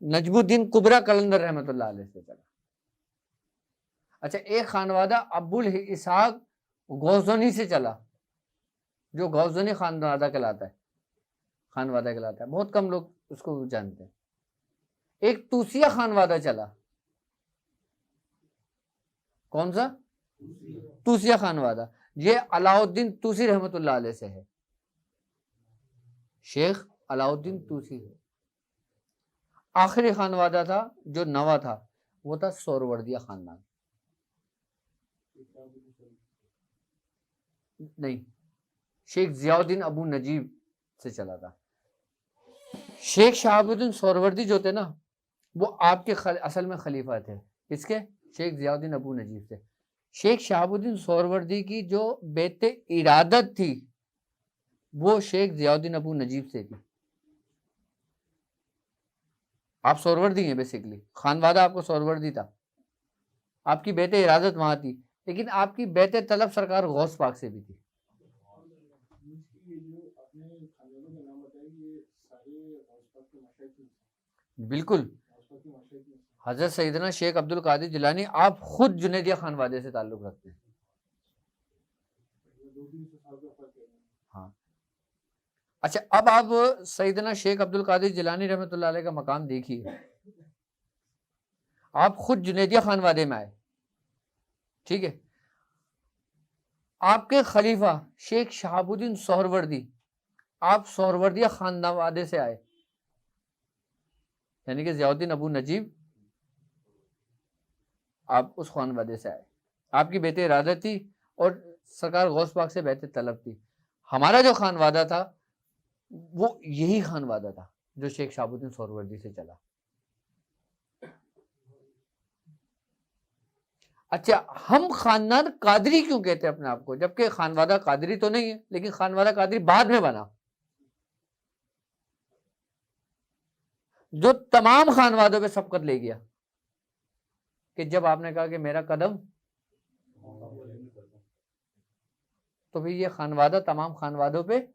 नजमुद्दीन कुबरा कलंदर रहमतुल्लाह अलैह से चला। अच्छा, एक खानवादा अब्बुल इसहाक गौज़नी से चला जो गौज़नी खानवादा कहलाता है, बहुत कम लोग उसको जानते हैं। एक तूसिया खानवादा चला, कौन सा? तूसिया खानवादा। ये अलाउद्दीन तूसी रहमतुल्लाह अलैह से है, शेख अलाउद्दीन तूसी है। आखिरी खानवादा था जो नवा था वो था सोहरवर्दिया खानदान। नहीं, शेख जियाउद्दीन अबू नजीब से चला था। शेख शहाबुद्दीन सोहरवर्दी जो थे ना वो आपके असल में खलीफा थे। किसके? शेख जियाउद्दीन अबू नजीब से। शेख शहाबुद्दीन सोहरवर्दी की जो बेते इरादत थी वो शेख जियाउद्दीन अबू नजीब से थी। आप सोहरवर्दी हैं बेसिकली, खानवादा आपको सोहरवर्दी था, आपकी बेते इरादत वहां थी, लेकिन आपकी बेते तलब सरकार गौस पाक से भी थी। बिल्कुल, हजरत सैयदना शेख अब्दुल कादिर जिलानी आप खुद जुनैदिया खानवादे से ताल्लुक रखते हैं। हाँ, अच्छा, अब आप सैयदना शेख अब्दुल कादिर जिलानी रहमतुल्लाह अलैह का मकाम देखिए। आप खुद जुनैदिया खानवादे में आए, ठीक है। आपके खलीफा शेख शहाबुद्दीन सोहरवर्दी, आप सोहरवर्दिया खानवादे से आए, यानी कि जियाउद्दीन अबू नजीब आप उस खानवादे से आए। आपकी बेटे इरादत थी और सरकार गौस पाक से बेटे तलब थी। हमारा जो खानवादा था वो यही खानवादा था जो शेख शहाबुद्दीन सोहरवर्दी से चला। अच्छा, हम खानदान कादरी क्यों कहते हैं अपने आप को, जबकि खानवादा कादरी तो नहीं है, लेकिन खानवादा कादरी बाद में बना, जो तमाम खानवादों पे सबकत ले गया। कि जब आपने कहा कि मेरा कदम, तो फिर ये खानवादा तमाम खानवादों पे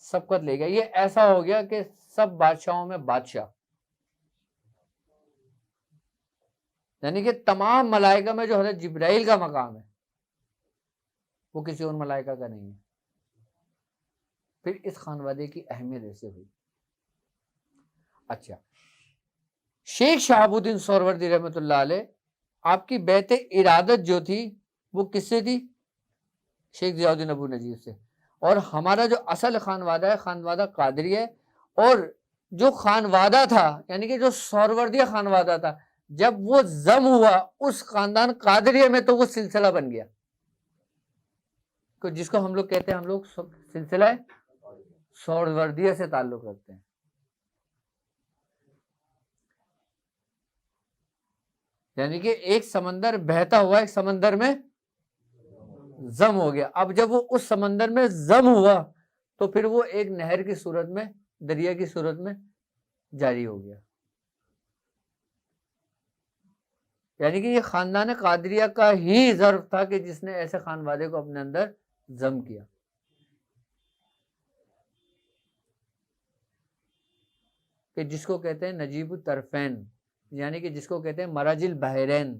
सबकत ले गया। ये ऐसा हो गया कि सब बादशाहों में बादशाह, यानी कि तमाम मलाइका में जो हज़रत जिब्राइल का मकाम है वो किसी और मलाइका का नहीं है। फिर इस खानवादे की अहमियत ऐसे हुई। अच्छा, शेख शहाबुद्दीन सोहरवर्दी रहमतुल्लाह अलैह, आपकी बैत इरादत जो थी वो किससे थी? शेख जियाउद्दीन अबू नजीब से। और हमारा जो असल खानवादा है, खानवादा कादरी है। और जो खानवादा था, यानी कि जो सोहरवर्दिया खानवादा था, जब वो जम हुआ उस खानदान कादरिया में तो वो सिलसिला बन गया, तो जिसको हम लोग कहते हैं, हम लोग सिलसिला सोहरवर्दिया से ताल्लुक रखते हैं। यानी कि एक समंदर बहता हुआ एक समंदर में जम हो गया। अब जब वो उस समंदर में जम हुआ तो फिर वो एक नहर की सूरत में, दरिया की सूरत में जारी हो गया। यानी कि ये खानदान कादरिया का ही ज़र्फ था कि जिसने ऐसे खानवादे को अपने अंदर जम किया। कि जिसको कहते हैं नजीब तरफैन, यानी कि जिसको कहते हैं मराजिल बहरैन,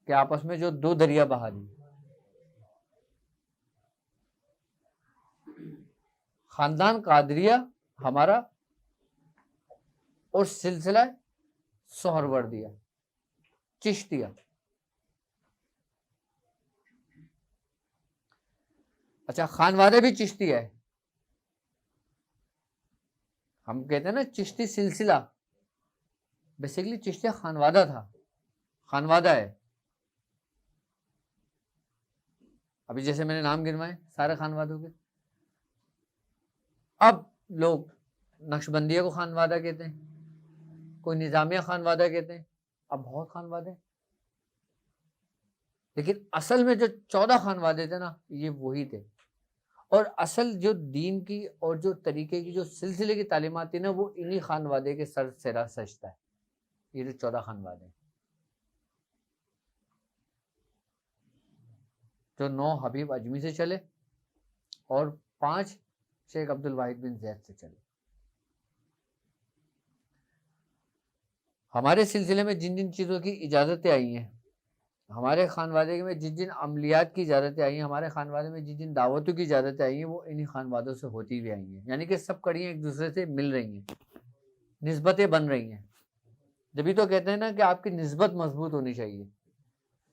कि आपस में जो दो दरिया बहा दी। खानदान कादरिया हमारा और सिलसिला सोहरवर्दिया चिश्तिया। अच्छा, खानवादा भी चिश्तिया है। हम कहते हैं ना चिश्ती सिलसिला, बेसिकली चिश्तिया खानवादा था, खानवादा है। अभी जैसे मैंने नाम गिनवाए सारे खानवादों के। अब लोग नक्शबंदिया को खानवादा कहते हैं, कोई निजामिया खानवादा कहते हैं, अब बहुत खानवादे। लेकिन असल में जो 14 खानवादे थे ना, ये वही थे। और असल जो दीन की और जो तरीके की जो सिलसिले की तालीमात थी ना, वो इन्हीं खानवादे के सर सेरा सजता है। ये जो 14 खानवादे, जो 9 हबीब अजमी से चले और 5 शेख अब्दुल वाहिद बिन जैद से चले। हमारे सिलसिले में जिन जिन चीज़ों की इजाज़तें आई हैं, हमारे खानवादे में जिन जिन अमलियात की इजाज़तें आई हैं, हमारे खानवादे में जिन जिन दावतों की इजाज़तें आई हैं, वो इन्हीं खानवादों से होती भी आई हैं। यानी कि सब कड़ियाँ एक दूसरे से मिल रही हैं, निस्बतें बन रही हैं। जब तो कहते हैं ना कि आपकी निस्बत मजबूत होनी चाहिए,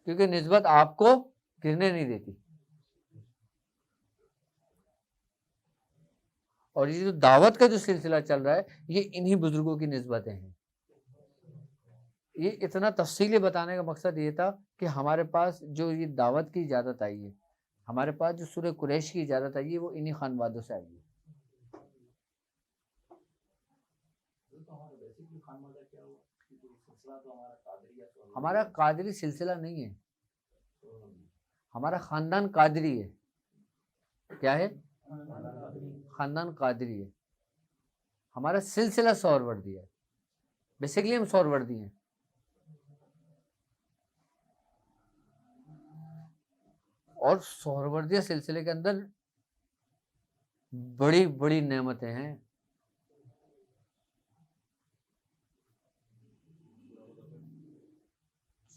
क्योंकि निस्बत आपको गिरने नहीं देती। और ये जो दावत का जो सिलसिला चल रहा है, ये इन्हीं बुजुर्गों की निस्बतें हैं। ये इतना तफसीली बताने का मकसद ये था कि हमारे पास जो ये दावत की इजाज़त आई है, हमारे पास जो सूरह कुरैश की इजाज़त आई है, वो इन्हीं खानवादों से आई है। हमारा कादरी सिलसिला नहीं है, हमारा खानदान कादरी है। क्या है? खानदान कादरी है। हमारा सिलसिला सोहरवर्दी है। बेसिकली हम सोहरवर्दी हैं। और सोहरवर्दिया सिलसिले के अंदर बड़ी बड़ी नेमतें हैं।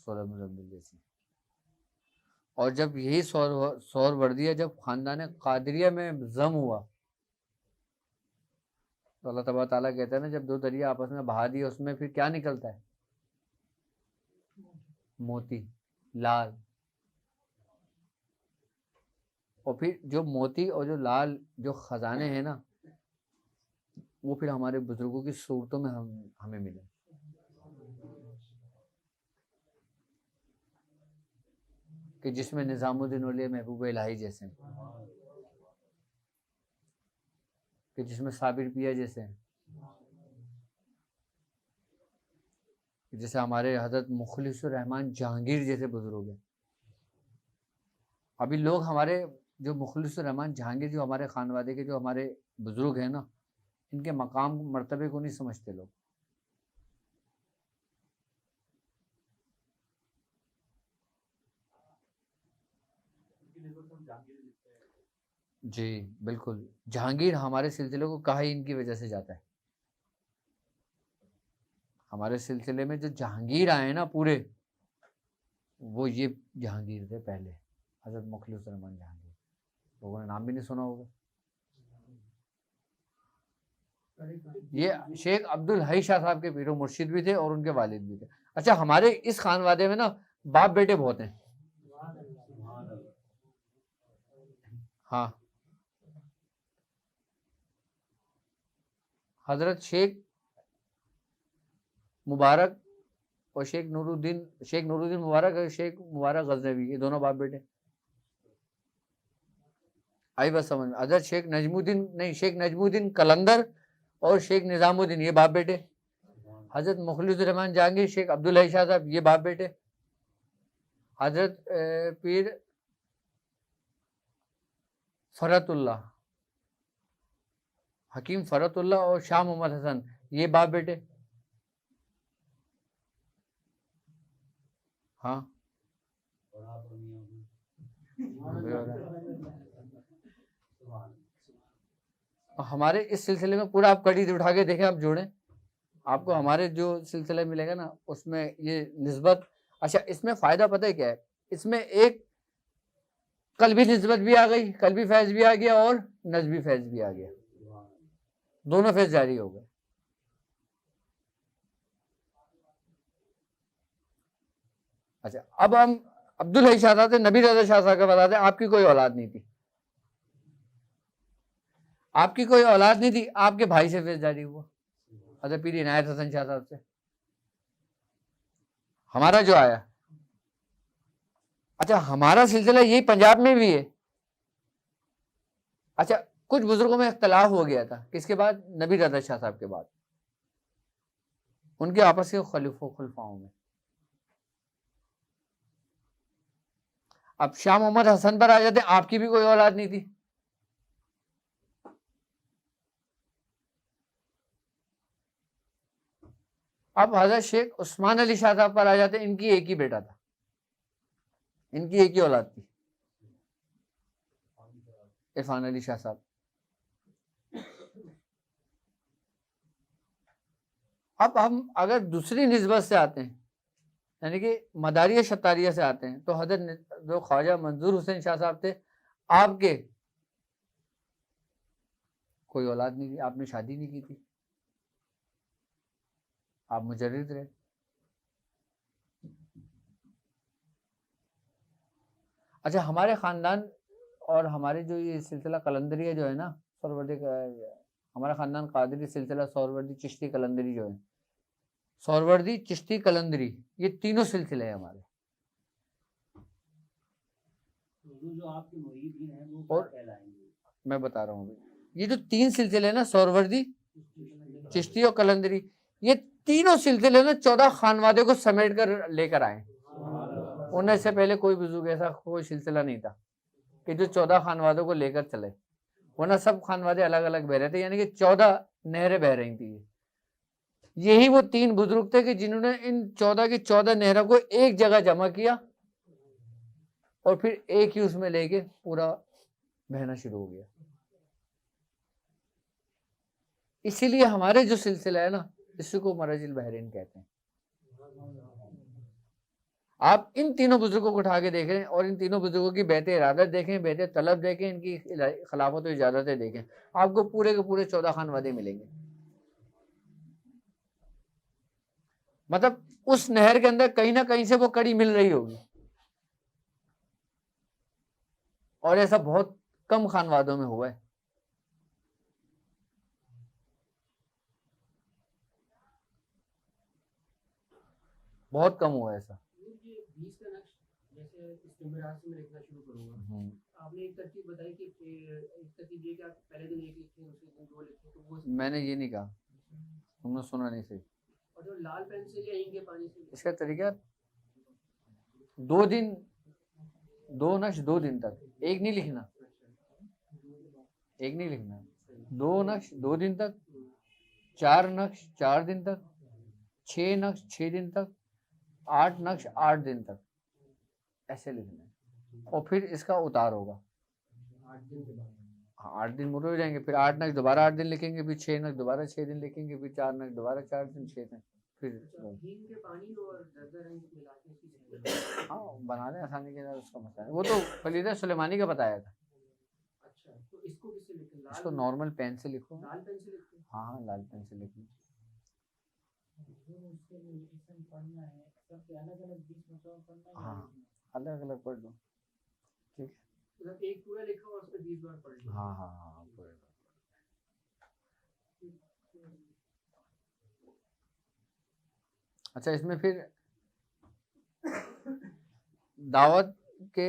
जैसी। और जब यही सोहरवर्दिया जब खानदान कादरिया में जम हुआ, तो अल्लाह तबारक ताला कहता है ना, जब दो दरिया आपस में बहा दिए, उसमें फिर क्या निकलता है? मोती, लाल। और फिर जो मोती और जो लाल जो खजाने हैं ना, वो फिर हमारे बुजुर्गों की सूरतों में हमें मिले। कि जिसमें निजामुद्दीन औलिया महबूब इलाही जैसे, कि जिसमें साबिर पिया जैसे, जैसे हमारे हजरत मुखलिसुर रहमान जहांगीर जैसे बुजुर्ग हैं। अभी लोग हमारे जो मुखलिसुर रहमान जहांगीर जो हमारे खानवादे के जो हमारे बुजुर्ग हैं ना, इनके मकाम मर्तबे को नहीं समझते लोग। जी बिल्कुल, जहांगीर हमारे सिलसिले को कहा ही इनकी वजह से जाता है। हमारे सिलसिले में जो जहांगीर आए ना पूरे, वो ये जहांगीर थे पहले, हजरत मुखलिसुर रहमान जहांगीर। लोगों ने नाम भी नहीं सुना होगा। ये शेख अब्दुल हई शाह साहब के पीरो मुर्शिद भी थे और उनके वालिद भी थे। अच्छा, हमारे इस खानवादे में ना बाप बेटे बहुत हैं। हाँ, हजरत शेख मुबारक और शेख नूरुद्दीन मुबारक और शेख मुबारक गजनवी, ये दोनों बाप बेटे। आई बस समझ में। हजरत शेख नजमुद्दीन कलंदर और शेख निजामुद्दीन, ये बाप बेटे। हजरत मुखलिसुर रहमान जहांगीर, शेख अब्दुल हई शाह साहब, ये बाप बेटे। हजरत पीर फरतुल्लाह, हकीम फरतुल्लाह और शाह मोहम्मद हसन, ये बाप बेटे। हाँ, हमारे इस सिलसिले में पूरा आप कड़ी उठा के देखें, आप जोड़ें, आपको हमारे जो सिलसिले मिलेगा ना, उसमें ये निस्बत। अच्छा, इसमें फ़ायदा पता है क्या है? इसमें एक कल्बी निस्बत भी आ गई, कल्बी फैज़ भी आ गया और नज़बी फैज़ भी आ गया। दोनों फेज जारी हो गए। अच्छा, अब हम अब्दुल हई शाह साहब थे, नबी रजा शाह साहब का बताते हैं, आपकी कोई औलाद नहीं थी, आपकी कोई औलाद नहीं थी, आपके भाई से फेज जारी हुआ। अच्छा, पीर इनायत हसन शाह साहब से हमारा जो आया। अच्छा, हमारा सिलसिला यही पंजाब में भी है। अच्छा, कुछ बुजुर्गों में इख्तलाफ हो गया था, किसके बाद? नबी रजा शाह साहब के बाद, उनके आपस के खुलफाओं में। अब शाह मोहम्मद हसन पर आ जाते, आपकी भी कोई औलाद नहीं थी। अब हजरत शेख उस्मान अली शाह साहब पर आ जाते, इनकी एक ही बेटा था, इनकी एक ही औलाद थी, इरफान अली शाह साहब। अब हम अगर दूसरी निस्बत से आते हैं, यानी कि मदारिया शतारिया से आते हैं, तो हजरत जो ख्वाजा मंजूर हुसैन शाह साहब थे, आपके कोई औलाद नहीं थी, आपने शादी नहीं की थी, आप मुजर्रिद रहे। अच्छा, हमारे ख़ानदान और हमारे जो ये सिलसिला कलंदरिया जो है ना, सौरवर्दी का, हमारा ख़ानदान कादरी सिलसिला, सौरवर्दी, चिश्ती, कलंदरी जो है, सौरवर्दी, चिश्ती, कलंदरी, ये तीनों सिलसिले हैं हमारे। जो आपके मुरीद हैं वो और क्या कहलाएंगे? मैं बता रहा हूँ, ये जो तीन सिलसिले हैं ना, सौरवर्दी, चिश्ती और कलंदरी, ये तीनों सिलसिले ना 14 खानवादे को समेट कर लेकर आए। उन्हें से पहले कोई बुजुर्ग ऐसा कोई सिलसिला नहीं था कि जो 14 खानवादों को लेकर चले, वरना सब खानवादे अलग अलग बह रहे थे, यानी कि 14 नहरें बह रही थी। यही वो तीन बुजुर्ग थे कि जिन्होंने इन 14 की 14 नहरों को एक जगह जमा किया और फिर एक ही उसमें लेके पूरा बहना शुरू हो गया। इसीलिए हमारे जो सिलसिला है ना, इसको मरजिल बहरीन कहते हैं। आप इन तीनों बुजुर्गों को उठा के देख रहे हैं और इन तीनों बुजुर्गों की बैत इरादत देखें, बैत तलब देखें, इनकी खिलाफत और इजाजतें देखें, आपको पूरे के पूरे 14 खानवादे मिलेंगे। मतलब उस नहर के अंदर कहीं ना कहीं से वो कड़ी मिल रही होगी, और ऐसा बहुत कम खानवादों में हुआ है। बहुत कम हुआ है ऐसा। ये 20 का नक्श जैसे इस्तेमाल से मैं लिखना शुरू करूंगा। आपने एक तरकीब बताई कि एक तरकीब ये कि आप पहले दिन एक लिखें, दूसरे दिन दो लिखें, तो वो मैंने ये नहीं कहा, तुमने सुना नहीं सही। और जो लाल पेंसिल या इंक के पानी से इसका तरीका 2 दिन 2 नक्श 2 दिन तक, एक नहीं लिखना, एक नहीं लिखना, 2 नक्श 2 दिन तक, 4 नक्श 4 दिन तक, 6 नक्श 6 दिन तक, 8 नक्श 8 दिन तक, ऐसे लिखना है। और फिर इसका उतार होगा 8 दिन के बाद। हाँ, 8 दिन पूरे हो जाएंगे, फिर 8 नक्श दोबारा 8 दिन लिखेंगे, फिर 6 नक्श दोबारा 6 दिन लिखेंगे, फिर 4 नक्श दोबारा 4 दिन, 6 दिन, फिर हींग के पानी और दरदर रंग मिला के इसी हाँ बना लें आसानी के साथ, उसका मसला है। वो तो फरीदा सुलेमानी का बताया था। अच्छा, तो इसको किससे लिखें? लाल इसको नॉर्मल पेन से लिखो। लाल पेन से लिखते हैं? हाँ हाँ, लाल पेन से लिख लो। उसके लिए इसमें पढ़ना है, सब अलग अलग 20 मतलब पढ़ना है। हाँ, अलग अलग पढ़ लो, ठीक है। मतलब एक पूरा लिखा और उसको 20 बार पढ़ लो। हाँ हाँ हाँ, पूरे। अच्छा, इसमें फिर दावत के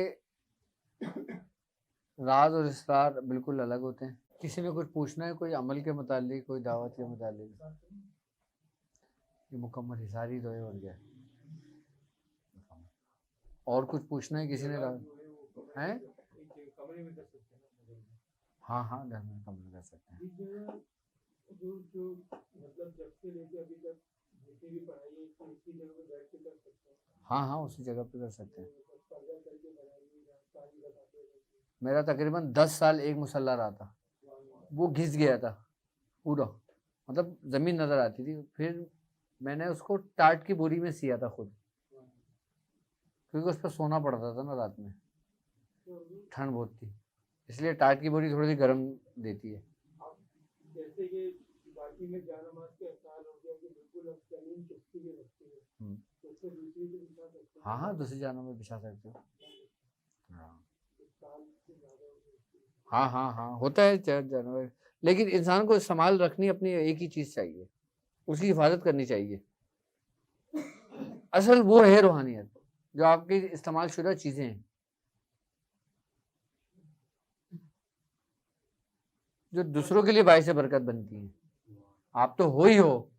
राज और इसरार बिल्कुल अलग होते हैं। किसी ने कुछ पूछना है, कोई अमल के मुतालिक, कोई दावत के मुतालिक? ये मुकम्मल हिसारी तो है, और क्या और कुछ पूछना है किसी ने? हैं? हाँ हाँ, घर में कमल कर सकते हैं। जो मतलब जब से लेके अभी तक जितनी भी पढ़ाई है इसको इसी जगह पे बैठ के कर सकते हैं। हाँ हाँ, उसी जगह पे कर सकते हैं। मेरा तकरीबन 10 साल एक मुसल्ला रहा था, वो घिस गया था पूरा, मतलब ज़मीन नज़र आती थी। फिर मैंने उसको टाट की बोरी में सिया था खुद, क्योंकि उस पर सोना पड़ता था ना रात में, ठंड बहुत थी, इसलिए टाट की बोरी थोड़ी सी गर्म देती है। जैसे ये कराची में जानमाज के साल हो गया कि बिल्कुल अब जमीन चुस्ती के रखती है, तो उसको दूसरी पे बिछा सकते हैं। हाँ हाँ, दूसरी जानों में बिछा सकते हो। हाँ साल से ज्यादा हो गया। हाँ हाँ हाँ, होता है जानवर, लेकिन इंसान को संभाल रखनी अपनी एक ही चीज चाहिए, उसकी हिफाजत करनी चाहिए। असल वो है रूहानियत, जो आपकी इस्तेमाल शुदा चीजें हैं, जो दूसरों के लिए बायसे बरकत बनती हैं। आप तो हो ही हो,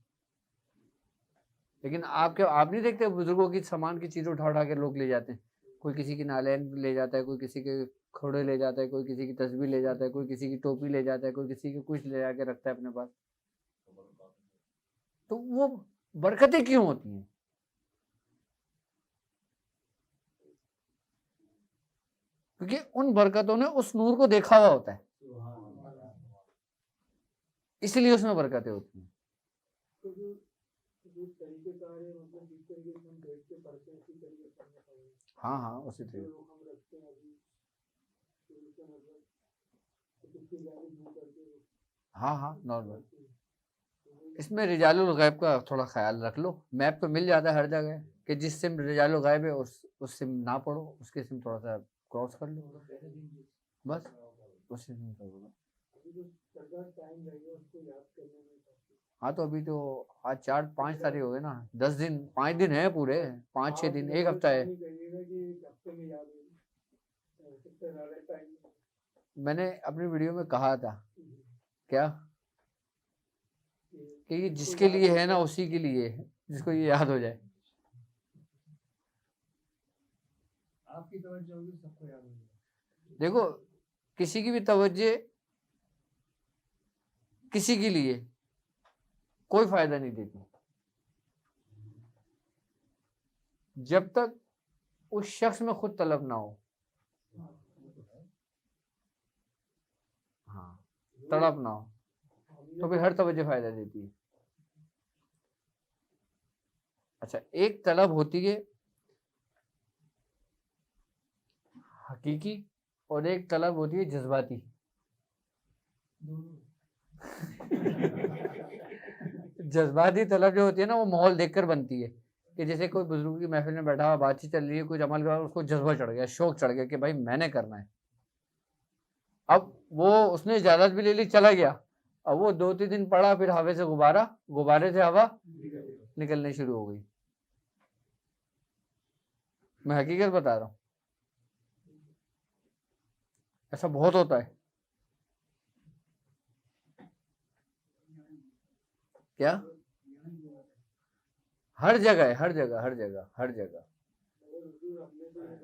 लेकिन आप नहीं देखते बुजुर्गों की सामान की चीजें उठा उठा के लोग ले जाते हैं। कोई किसी की नालैन ले जाता है, कोई किसी के खोड़े ले जाता है, कोई किसी की तस्बीह ले जाता है, कोई किसी की टोपी ले जाता है, कोई किसी की कुछ ले जाके रखता है अपने पास। तो वो बरकतें क्यों होती हैं? क्योंकि उन बरकतों ने उस नूर को देखा हुआ होता है, इसलिए उसमें बरकतें होती हैं। तो जो तरीकेकार है, मतलब जिस तरीके से हम बैठ के पढ़ते हैं, उसी तरीके से पढ़ना पड़ेगा। हाँ हाँ, उसी जो तरीके। हम रखते हैं अभी, शुरू से मतलब किसकी जानी दूर करके हाँ हाँ, नॉर्मल। इसमें रिजालुल गैब का थोड़ा ख्याल रख लो। मैप पे मिल जाता है हर जगह कि जिस सिम रिजालुल गैब है उस सिम ना पढ़ो, उसके सिम थोड़ा सा क्रॉस कर लो, बस उस सिम करोगे। टाइम लगेगा उसको याद करने में। हाँ तो अभी तो आज 4-5 तारीख हो गए ना, 10 दिन 5 दिन है पूरे, 5-6 दिन, एक हफ्ता है। मैंने अपनी वीडियो में कहा था क्या कि ये जिसके लिए है ना उसी के लिए है, जिसको ये याद हो जाए। आपकी तवज्जो होगी सबको याद होगी। देखो, किसी की भी तवज्जो किसी के लिए कोई फायदा नहीं देती जब तक उस शख्स में खुद तलब ना हो। हाँ, तड़प ना हो तो फिर हर तवज्जो फायदा देती है। अच्छा, एक तलब होती है हकीकी और एक तलब होती है जज्बाती। जज्बाती तलब जो होती है ना, वो माहौल देखकर बनती है कि जैसे कोई बुजुर्ग की महफिल में बैठा हुआ, बातचीत चल रही है, कुछ अमल कर, उसको जज्बा चढ़ गया, शौक चढ़ गया कि भाई मैंने करना है। अब वो उसने इजाजत भी ले ली, चला गया। अब वो 2-3 दिन पड़ा, फिर हवा से गुब्बारा, गुब्बारे से हवा निकलने शुरू हो गई। मैं हकीकत बता रहा हूँ, ऐसा बहुत होता है। क्या? हर जगह है, हर जगह, हर जगह, हर जगह।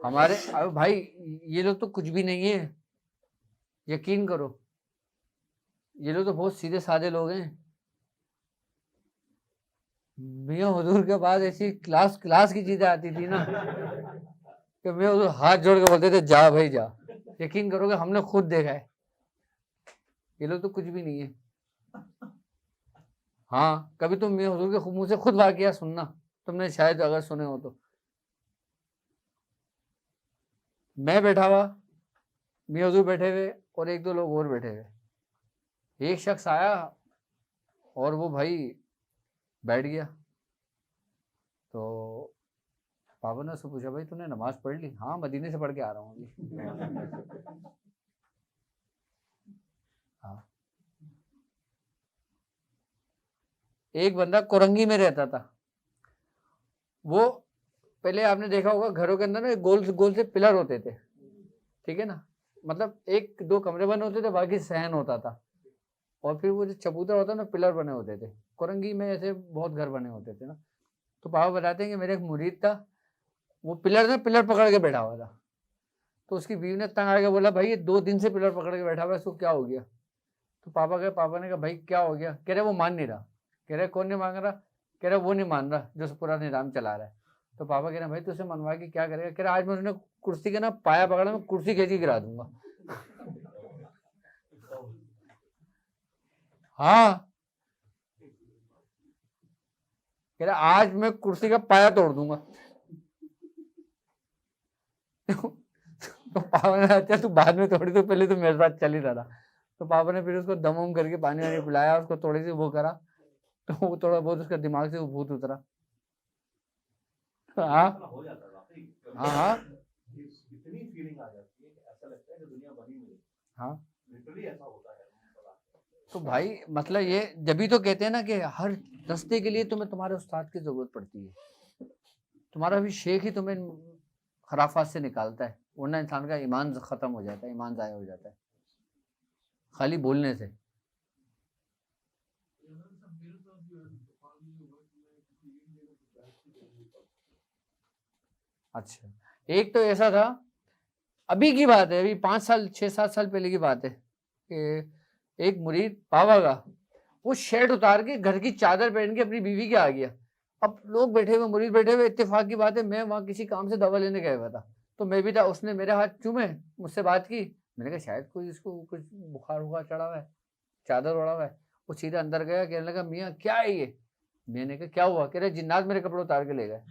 हमारे अब भाई ये लोग तो कुछ भी नहीं है, यकीन करो, ये लोग तो बहुत सीधे साधे लोग हैं। मियां हुजूर के पास ऐसी क्लास की चीजें आती थी ना कि मियां हुजूर हाथ जोड़ के बोलते थे जा भाई जा। यकीन करोगे, हमने खुद देखा है। ये लोग तो कुछ भी नहीं है। हाँ, कभी तुम मियां हुजूर के मुंह से खुद वाकया सुनना, तुमने शायद अगर सुने हो तो। मैं बैठा हुआ, मियां हुजूर बैठे हुए और 1-2 लोग और बैठे हुए। एक शख्स आया और वो भाई बैठ गया, तो पापा ने उससे पूछा, भाई तूने नमाज पढ़ ली? हाँ, मदीने से पढ़ के आ रहा हूँ अभी। हाँ, एक बंदा कोरंगी में रहता था। वो पहले आपने देखा होगा घरों के अंदर ना गोल गोल से पिलर होते थे, ठीक है ना, मतलब 1-2 कमरे बने होते थे, बाकी सहन होता था, और फिर वो जो चबूतरा होता ना, पिलर बने होते थे। कोरंगी में ऐसे बहुत घर बने होते थे ना। तो पापा बताते हैं कि मेरे एक मुरीद था, वो पिलर पकड़ के बैठा हुआ था। तो उसकी बीवी ने तंग आके बोला, भाई ये 2 दिन से पिलर पकड़ के बैठा हुआ है, इसको क्या हो गया? तो पापा ने कहा, भाई क्या हो गया? कह रहे वो मान नहीं रहा। कह रहे कौन नहीं मान रहा? कह रहे वो नहीं मान रहा जो पूरा निजाम चला रहा है। तो पापा कह रहे भाई तुझसे मनवा के क्या करेगा? कह रहे आज मैं उसने कुर्सी के ना पाया पकड़ा, मैं कुर्सी खींच के गिरा दूंगा। हाँ, कह रहे आज मैं कुर्सी का पाया तोड़ दूंगा। तो पापा ने अच्छा तू बाद में तोड़ी, तो पहले तो मेरे साथ चल ही रहा था। तो पापा ने फिर उसको दम करके पानी वानी पिलाया, उसको थोड़ी सी वो करा, तो वो थोड़ा बहुत उसका दिमाग से वो भूत उतरा। हाँ हो जाता है वाकई। हाँ हाँ इतनी फीलिंग आ जाती है कि ऐसा लगता है कि दुनिया बनी नहीं। हाँ। लिटरली ऐसा होता है। तो भाई मतलब ये जब तो कहते हैं ना कि हर रास्ते के लिए तुम्हें तुम्हारे उस्ताद की जरूरत पड़ती है। तुम्हारा भी शेख ही तुम्हें खराफात से निकालता है, वरना इंसान का ईमान खत्म हो जाता है, ईमान जाया हो जाता है खाली बोलने से। अच्छा, एक तो ऐसा था, अभी की बात है, अभी 5 साल 6-7 साल पहले की बात है कि एक मुरीद बाबा का वो शर्ट उतार के घर की चादर पहन के अपनी बीवी के आ गया। अब लोग बैठे हुए, मुरीद बैठे हुए, इत्तेफाक की बात है मैं वहाँ किसी काम से दवा लेने गया हुआ था, तो मैं भी था। उसने मेरे हाथ चूमे, मुझसे बात की, मैंने कहा शायद कोई इसको कुछ बुखार वुखार चढ़ा हुआ है, चादर ओढ़ा हुआ है। वो सीधा अंदर गया, कहने लगा मियाँ क्या है ये? मैंने कहा क्या हुआ? कह रहे जिन्नात मेरे कपड़े उतार के ले गए।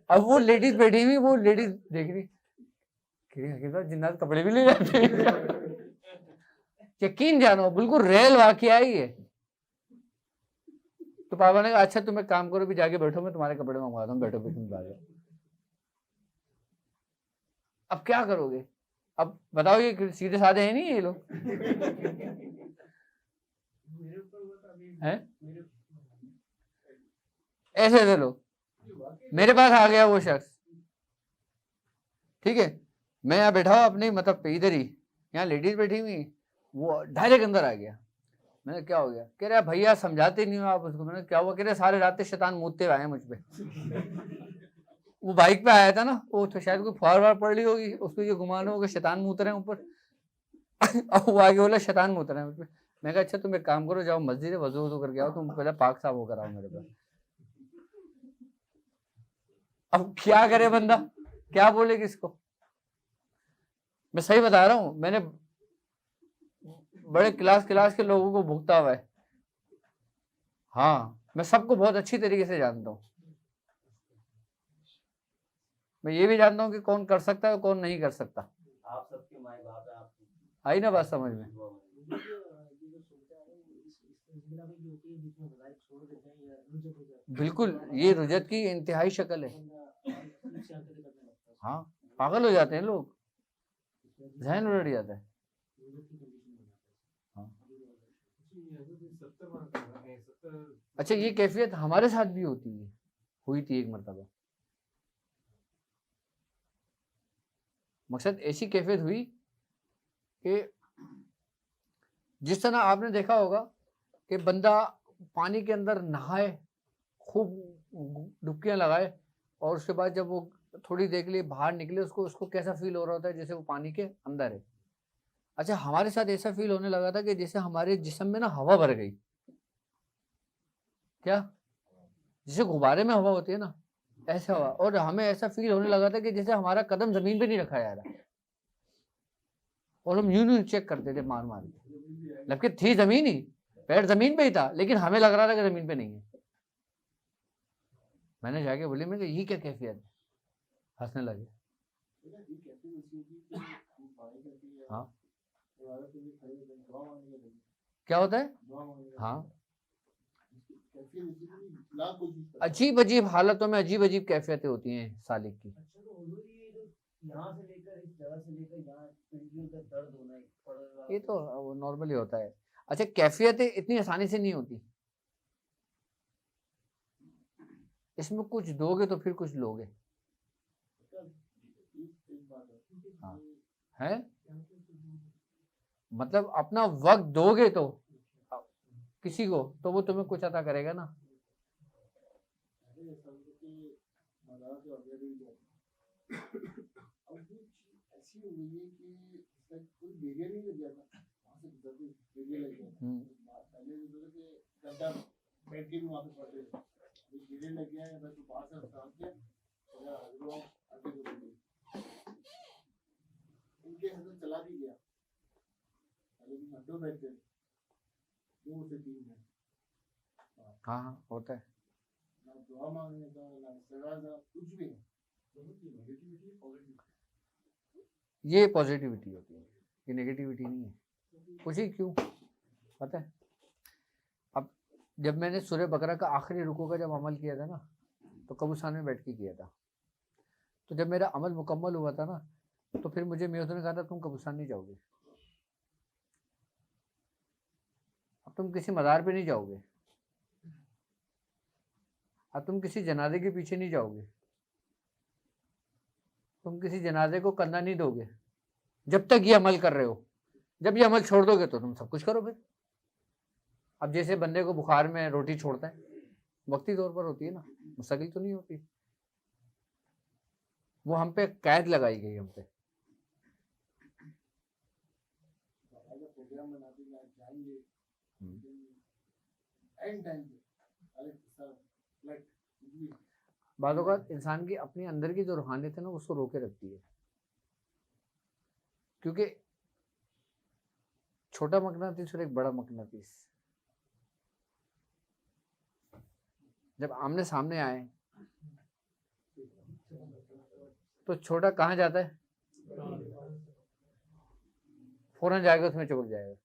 अब वो लेडीज बैठी हुई, वो लेडीज देख रही, जिन्नात कपड़े भी ले जाते हैं। यकीन जानो बिल्कुल रियल वाकया है ये। तो पापा ने कहा अच्छा तुम एक काम करो, भी जाके बैठो, मैं तुम्हारे कपड़े मंगवाता हूँ, बैठो भी तुम जाके। अब क्या करोगे? अब बताओ, ये सीधे साधे हैं नहीं ये लोग हैं, ऐसे ऐसे लोग। मेरे पास आ गया वो शख्स, ठीक है, मैं यहाँ बैठा हूँ अपनी मतलब इधर ही, यहाँ लेडीज बैठी हुई, वो डायरेक्ट अंदर आ गया। मैंने क्या हो गया? कह रहे भैया समझाते नहीं हो आप उसको। मैंने क्या हुआ? कह रहे सारे रात शैतान मूतते हुए आए मुझ पे। वो बाइक पे आया था ना, वो तो शायद कोई फुहार वार पड़ रही होगी, उसको ये घुमाना होगा, शैतान मूत रहे हैं ऊपर। अब वो आगे बोला शैतान मूत रहे हैं मुझ पे। मैं कहा अच्छा तुम एक काम करो, जाओ मस्जिद है, वजू वजू करके आओ, तुम पहले पाक साफ होकर आओ मेरे पास। अब क्या करे बंदा, क्या बोले किसको? मैं सही बता रहा हूँ, मैंने बड़े क्लास के लोगों को भुगता हुआ है। हाँ, मैं सबको बहुत अच्छी तरीके से जानता हूँ। मैं ये भी जानता हूँ कि कौन कर सकता है और कौन नहीं कर सकता। आप सबके माए बाप है, आपकी आई ना बात समझ में? बिल्कुल, ये रुजत की इंतहाई शक्ल है। हाँ, पागल हो जाते हैं लोग, जहन उलट जाता है। हाँ। अच्छा, ये कैफियत हमारे साथ भी होती है, हुई थी एक मरतबा। मकसद ऐसी कैफियत हुई कि जिस तरह आपने देखा होगा कि बंदा पानी के अंदर नहाए, खूब डुबकियां लगाए, और उसके बाद जब वो थोड़ी देर के लिए बाहर निकले, उसको कैसा फील हो रहा होता है? जैसे वो पानी के अंदर है। अच्छा, हमारे साथ ऐसा फील होने लगा था कि जैसे हमारे जिस्म में ना हवा भर गई। क्या? जैसे गुब्बारे में हवा होती है ना, ऐसा हवा। और हमें ऐसा फील होने लगा था कि जैसे हमारा कदम जमीन पे नहीं रखा जा रहा, और हम यूं यूं चेक करते थे मार मार के, जबकि थी जमीन ही, पैर जमीन पे ही था, लेकिन हमें लग रहा था कि जमीन पे नहीं है। मैंने जाके बोली, मैं ये क्या कैफियत है? हंसने लगे। हाँ, क्या होता है? हाँ, अजीब अजीब हालतों में अजीब अजीब कैफियतें होती हैं सालिक की। यहाँ से लेकर इस जगह से लेकर यहाँ पिंडलियों तक दर्द होना, ये तो वो नॉर्मली होता है। अच्छा, कैफियतें इतनी आसानी से नहीं होती, इसमें कुछ दोगे तो फिर कुछ लोगे। हाँ है, मतलब अपना वक्त दोगे तो किसी को, तो वो तुम्हें कुछ अता करेगा ना। चला भी गया, लेकिन हड्डों बैठते 2 से 3 घंटे। हाँ हाँ होता है। ना दुआ मांगने का, ना सगा का, कुछ भी नहीं। ये पॉजिटिविटी होती है। ये नेगेटिविटी नहीं है। पूछिए क्यों, पता है? अब जब मैंने सूरह बकरा का आखिरी रुकू का जब अमल किया था ना, तो कब्रिस्तान में बैठ के किया था। तो जब मेरा अमल मुकम्मल हुआ था ना, तो फिर मुझे मियाँ ने कहा था तुम कब्रिस्तान नहीं जाओगे, अब तुम किसी मज़ार पे नहीं जाओगे, अब तुम किसी जनाजे के पीछे नहीं जाओगे, तुम किसी जनाजे को कंधा नहीं दोगे जब तक ये अमल कर रहे हो। जब ये अमल छोड़ दोगे तो तुम सब कुछ करोगे। अब जैसे बंदे को बुखार में रोटी छोड़ता है, वक्ती तौर पर होती है ना, मुस्तकिल तो नहीं होती। वो हम पे कैद लगाई गई, हम पे। प्रोग्राम बनाते हैं, जाएंगे एंड टाइम पे अरे सर फ्लैट बातों का इंसान की अपनी अंदर की जो रूहानियत है ना, उसको रोके रखती है। क्योंकि छोटा मकनातीस और एक बड़ा मकनातीस जब आमने सामने आए तो छोटा कहाँ जाता है, फौरन जाएगा उसमें चिपक जाएगा।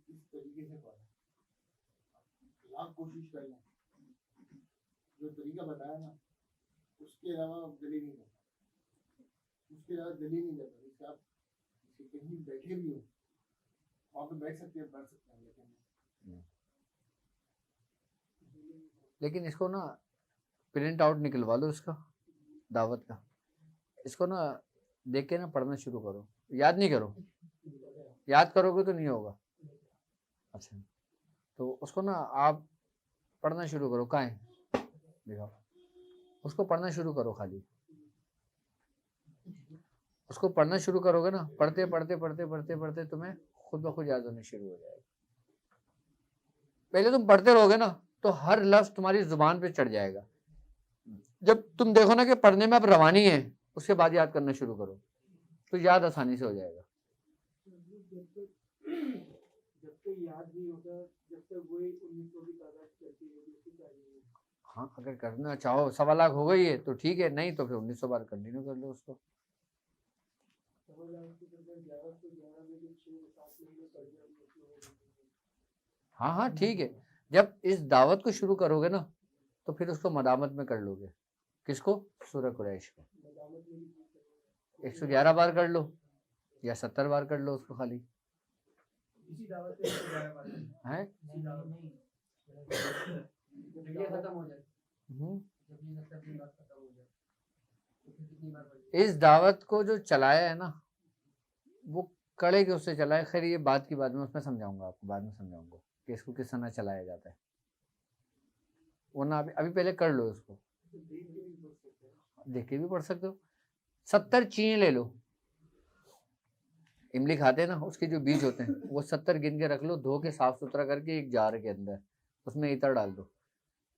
इस तरीके से पढ़ा, लाख कोशिश कर लें, जो तरीका बताया ना उसके अलावा दिल ही नहीं करता, उसके अलावा दिल ही नहीं करता। जैसे आप कहीं बैठे भी हो, वहाँ पे बैठ सकते हैं, पढ़ सकते हैं, लेकिन इसको ना प्रिंट आउट निकलवा लो इसका, दावत का। इसको ना देख के ना पढ़ना शुरू करो, याद नहीं करो, याद करोगे तो नहीं होगा। अच्छा, तो उसको ना आप पढ़ना शुरू करो। कहाँ है, दिखाओ, उसको पढ़ना शुरू करो। खाली उसको पढ़ना शुरू करोगे ना, पढ़ते पढ़ते पढ़ते पढ़ते पढ़ते तुम्हें खुद ब खुद याद होने शुरू हो जाएगा। पहले तुम पढ़ते रहोगे ना तो हर लफ्ज तुम्हारी जुबान पे चढ़ जाएगा। जब तुम देखो ना कि पढ़ने में अब रवानी है, उसके बाद याद करना शुरू करो तो याद आसानी से हो जाएगा। जब तक याद नहीं होता, जब तक वही 1900 की तादाद चलती रहेगी। हाँ, अगर करना चाहो 1.25 लाख हो गई है तो ठीक है, नहीं तो फिर 1900 बार कंटिन्यू कर लो उसको। हाँ हाँ ठीक है, जब इस दावत को शुरू करोगे ना तो फिर उसको मदामत में कर लोगे। किसको, सूरह कुरैश को 111 बार कर लो या 70 बार कर लो उसको खाली। इसी दावत पे 111 बार हैं इसी दावत नहीं, जब ये खत्म हो जाए, जब ये 70 दिन बाद खत्म हो जाए तो फिर कितनी बार पढ़ेंगे? इस दावत को जो चलाया है ना वो कड़े के उससे चलाए। खैर ये बात की बाद में उसमें समझाऊंगा आपको, बाद में समझाऊंगा कि इसको किस तरह चलाया जाता है, वरना अभी पहले कर लो इसको। देख के भी पढ़ सकते हो। 70 चीज़ें ले लो, इमली खाते हैं ना, उसके जो बीज होते हैं वो 70 गिन के रख लो, धो के साफ सुथरा करके एक जार के अंदर उसमें इतर डाल दो,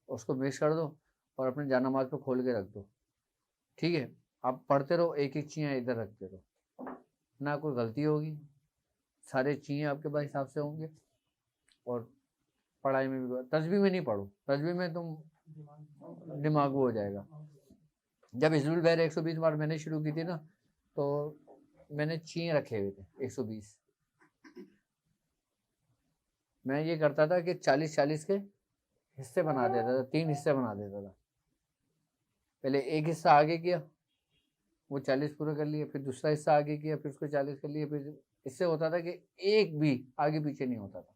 उसको मिक्स कर दो और अपने जानमाज पे खोल के रख दो। ठीक है, आप पढ़ते रहो, एक एक चीज़ें इधर रखते रहो, ना कोई गलती होगी, सारे चीज़ें आपके पास हिसाब से होंगे। और पढ़ाई में भी तस्बीह में नहीं पढ़ो, तस्बीह में तुम दिमाग हो जाएगा। जब हिज़्बुल बहर 120 बार मैंने शुरू की थी ना तो मैंने चीज़ें रखे हुए थे 120। मैं ये करता था कि 40-40 के हिस्से बना देता था, 3 हिस्से बना देता था। पहले एक हिस्सा आगे किया, वो 40 पूरा कर लिए, फिर दूसरा हिस्सा आगे किया, फिर उसको 40 कर लिए। फिर इससे होता था कि एक भी आगे पीछे नहीं होता था,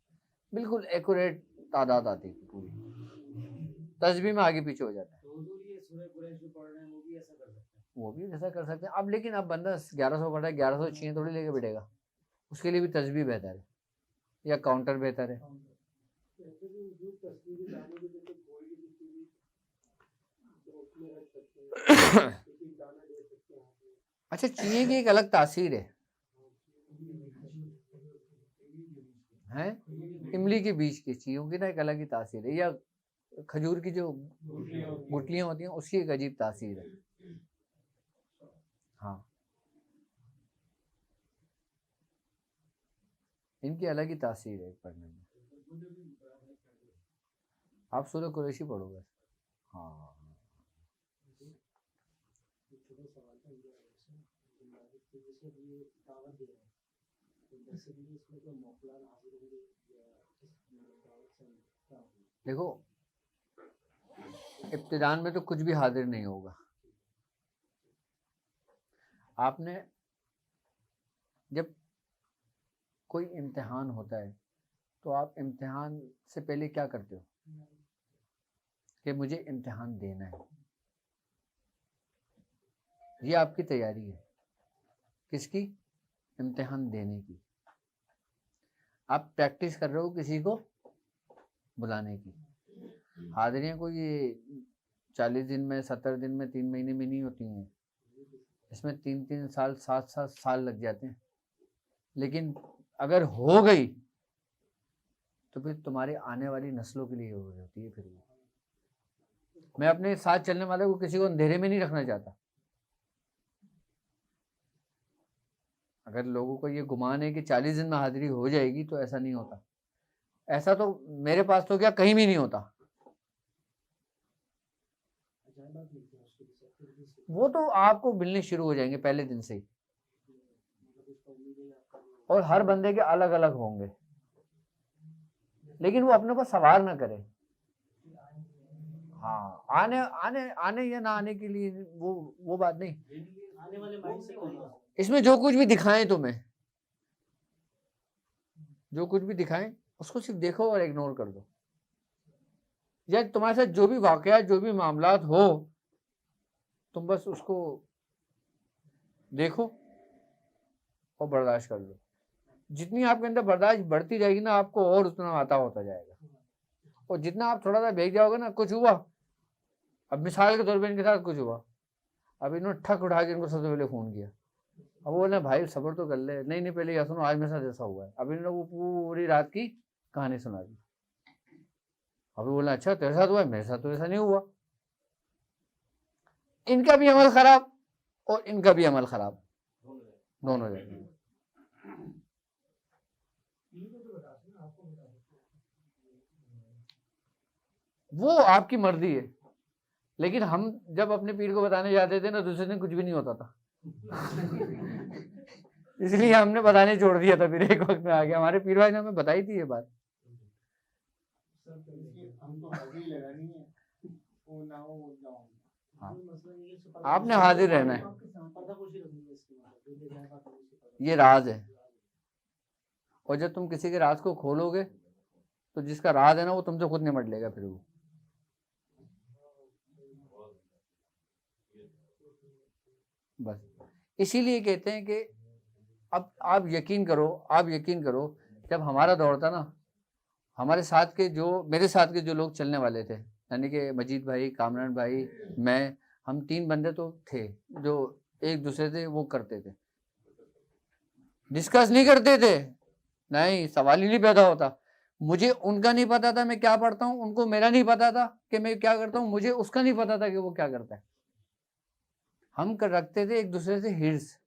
बिल्कुल एक्यूरेट तादाद आती थी पूरी। तस्बीह में आगे पीछे हो जाता है। वो भी ऐसा कर सकते हैं अब, लेकिन अब बंदा 1100 पढ़ा है, 1100 चीज़ें थोड़ी लेके बैठेगा। उसके लिए भी तस्बीह बेहतर है या काउंटर बेहतर है। अच्छा, चीज़ें की एक अलग तासीर है इमली के बीज की चीज़ों की ना एक अलग ही तासीर है, या खजूर की जो गुठलियाँ होती हैं उसकी एक अजीब तासीर है। हाँ, इनकी अलग ही तासीर है पढ़ने में। आप सूरह कुरैशी पढ़ोगे। हाँ, कि जैसे अभी ये दावत दे रहे हैं, तो बेसिकली इसमें जो मौकलान हाजिर होंगे या इस दावत से क्या होगा? देखो, इब्तिदान में तो कुछ भी हाजिर नहीं होगा। आपने जब कोई इम्तिहान होता है तो आप इम्तिहान से पहले क्या करते हो कि मुझे इम्तिहान देना है, ये आपकी तैयारी है। किसकी? इम्तिहान देने की। आप प्रैक्टिस कर रहे हो किसी को बुलाने की। हाजिरियाँ कोई ये 40 दिन में, 70 दिन में, 3 महीने में नहीं होती हैं। इसमें 3-3 साल, 7-7 साल लग जाते हैं। लेकिन अगर हो गई तो फिर तुम्हारे आने वाली नस्लों के लिए हो रही होती है। फिर मैं अपने साथ चलने वाले को किसी को अंधेरे में नहीं रखना चाहता। अगर लोगों को ये गुमान है कि 40 दिन में हाजिरी हो जाएगी, तो ऐसा नहीं होता। ऐसा तो मेरे पास तो क्या कहीं भी नहीं होता। अजायबात मिलते हैं उसके लिए फिर भी से वो तो आपको मिलने शुरू हो जाएंगे पहले दिन से ही, मतलब उसका उम्मीद है आपका जो और हर बंदे के अलग अलग होंगे। लेकिन वो अपने को सवार ना करे। हाँ, आने आने आने या ना आने के लिए वो बात नहीं। आने वाले माइंड से होगा। इसमें जो कुछ भी दिखाएं तुम्हें, जो कुछ भी दिखाएं उसको सिर्फ देखो और इग्नोर कर दो। या तुम्हारे साथ जो भी वाकया, जो भी मामलात हो, तुम बस उसको देखो और बर्दाश्त कर लो। जितनी आपके अंदर बर्दाश्त बढ़ती जाएगी ना, आपको और उतना आता होता जाएगा। और जितना आप थोड़ा सा भेज जाओगे ना, कुछ हुआ, अब मिसाल के तौर पे इनके साथ कुछ हुआ, अब इन्होंने ठक उठा के इनको सबसे पहले फ़ोन किया। अब वो बोले भाई सब्र तो कर ले। नहीं नहीं, पहले यह सुनो, आज मेरे साथ ऐसा हुआ है। अब इन्होंने वो पूरी रात की कहानी सुना दी। अभी बोला अच्छा तेरे साथ हुआ है, मेरे साथ तो ऐसा नहीं हुआ। इनका भी अमल खराब और इनका भी अमल खराब, दोनों जाएंगे। वो आपकी मर्जी है। लेकिन हम जब अपने पीर को बताने जाते थे ना, दूसरे दिन कुछ भी नहीं होता था। इसलिए हमने बताने छोड़ दिया था। फिर एक वक्त में आ गया, हमारे पीर भाई ने हमें बताई थी ये बात। हमको हाजिरी लगानी है, वो ना हो ना हो। हाँ, मसला ये है, आपने हाजिर रहना है। पर्दापोशी रखनी है इसकी, मतलब जो भी अजायबात होंगे इसकी पर्दा- ये राज है। और जब तुम किसी के राज को खोलोगे तो जिसका राज है ना, वो तुमसे खुद निमट लेगा। फिर वो बस इसीलिए कहते हैं कि अब आप यकीन करो, आप यकीन करो, जब हमारा दौर था ना, हमारे साथ के जो, मेरे साथ के जो लोग चलने वाले थे, यानी कि मजीद भाई, कामरान भाई, मैं, हम 3 बंदे तो थे जो एक दूसरे से वो करते थे, डिस्कस नहीं करते थे। नहीं, सवाल ही नहीं पैदा होता। मुझे उनका नहीं पता था मैं क्या पढ़ता हूँ, उनको मेरा नहीं पता था कि मैं क्या करता हूँ, मुझे उसका नहीं पता था कि वो क्या करता है। हम कर रखते थे एक दूसरे से हिर्स,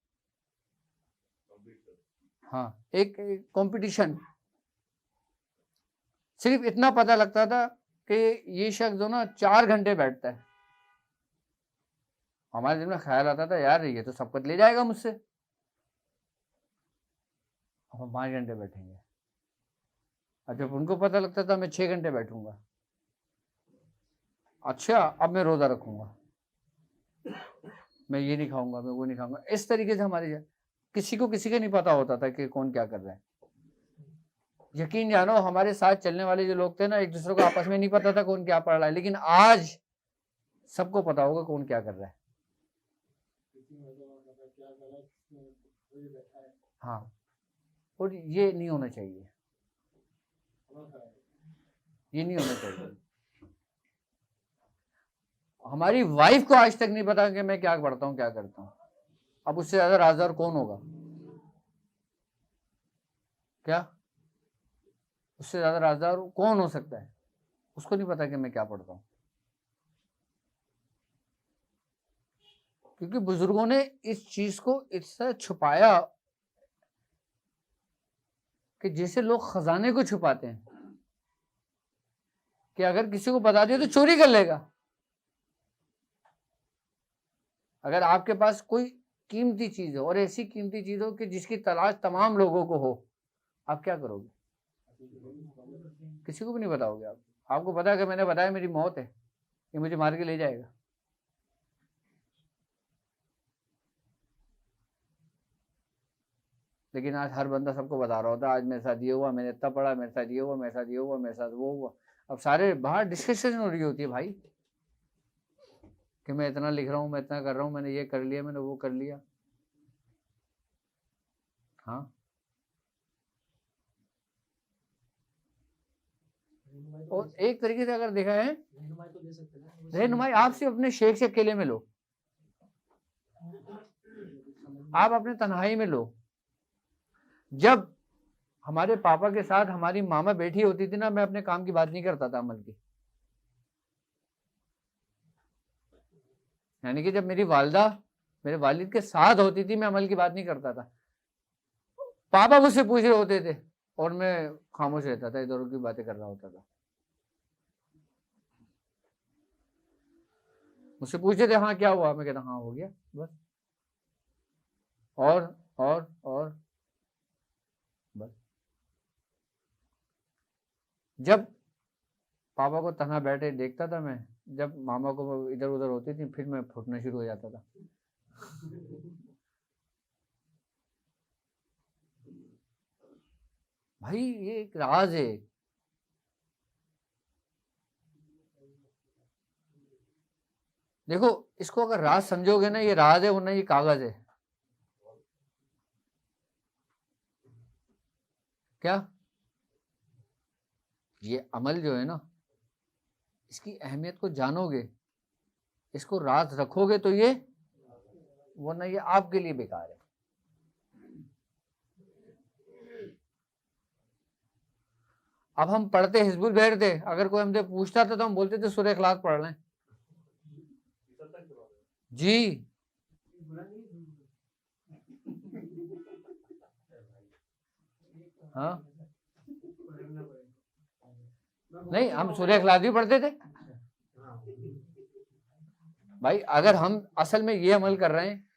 हाँ, एक कंपटीशन। सिर्फ इतना पता लगता था कि ये शख्स जो ना 4 घंटे बैठता है। हमारे दिल में ख्याल आता था यार ये तो सब कुछ ले जाएगा मुझसे, अब हम 5 घंटे बैठेंगे। और जब उनको पता लगता था मैं 6 घंटे बैठूंगा, अच्छा अब मैं रोजा रखूंगा, मैं ये नहीं खाऊंगा, मैं वो नहीं खाऊंगा। इस तरीके से हमारी, किसी को किसी का नहीं पता होता था कि कौन क्या कर रहा है। यकीन जानो, हमारे साथ चलने वाले जो लोग थे ना, एक दूसरे को आपस में नहीं पता था कौन क्या पढ़ रहा है। लेकिन आज सबको पता होगा कौन क्या कर रहा है। क्या गलत कोई बैठा है, हाँ, और ये नहीं होना चाहिए, ये नहीं होना चाहिए। हमारी वाइफ को आज तक नहीं पता कि मैं क्या पढ़ता हूँ, क्या करता हूँ। अब उससे ज्यादा राजदार कौन होगा? क्या उससे ज्यादा राजदार कौन हो सकता है? उसको नहीं पता कि मैं क्या पढ़ता हूँ। क्योंकि बुजुर्गों ने इस चीज को इससे छुपाया कि जैसे लोग खजाने को छुपाते हैं कि अगर किसी को बता दिया तो चोरी कर लेगा। अगर आपके पास कोई कीमती चीज हो और ऐसी कीमती चीज हो कि जिसकी तलाश तमाम लोगों को हो, आप क्या करोगे? किसी को भी नहीं बताओगे आप। आपको पता है कि मैंने बताया मेरी मौत है, ये मुझे मार के ले जाएगा। लेकिन आज हर बंदा सबको बता रहा होता है, आज मेरे साथ ये हुआ, मैंने इतना पढ़ा, मेरे साथ ये हुआ, मेरे साथ ये हुआ, मेरे साथ वो हुआ। अब सारे बाहर डिस्कशन हो रही होती है भाई कि मैं इतना लिख रहा हूँ, मैं इतना कर रहा हूँ, मैंने ये कर लिया, मैंने वो कर लिया। हाँ, और एक तरीके से अगर देखा है, रहनुमाई तो दे सकते हैं ना। रहनुमाई आप सिर्फ अपने शेख से अकेले में लो, आप अपने तन्हाई में लो। जब हमारे पापा के साथ हमारी मामा बैठी होती थी ना, मैं अपने काम की बात नहीं करता था अमल की। यानी कि जब मेरी वालिदा मेरे वालिद के साथ होती थी, मैं अमल की बात नहीं करता था। पापा मुझसे पूछ रहे होते थे और मैं खामोश रहता था, इधर उधर की बातें कर रहा होता था। मुझसे पूछते थे हाँ क्या हुआ, मैं कहता हाँ हो गया बस। और बस। जब पापा को तन्हा बैठे देखता था मैं, जब मामा को इधर उधर होती थी, फिर मैं फूटना शुरू हो जाता था। भाई ये एक राज है। देखो इसको अगर राज समझोगे ना, ये राज है, वरना ये कागज है। क्या ये अमल जो है ना, इसकी अहमियत को जानोगे, इसको राज रखोगे तो ये, वरना ये आपके लिए बेकार है। अब हम पढ़ते हिजबुल बहर थे, अगर कोई हमसे पूछता था तो हम बोलते थे सूरह इखलास पढ़ लें। जी हाँ, नहीं हम सूरह इखलास भी पढ़ते थे भाई। अगर हम असल में ये अमल कर रहे हैं,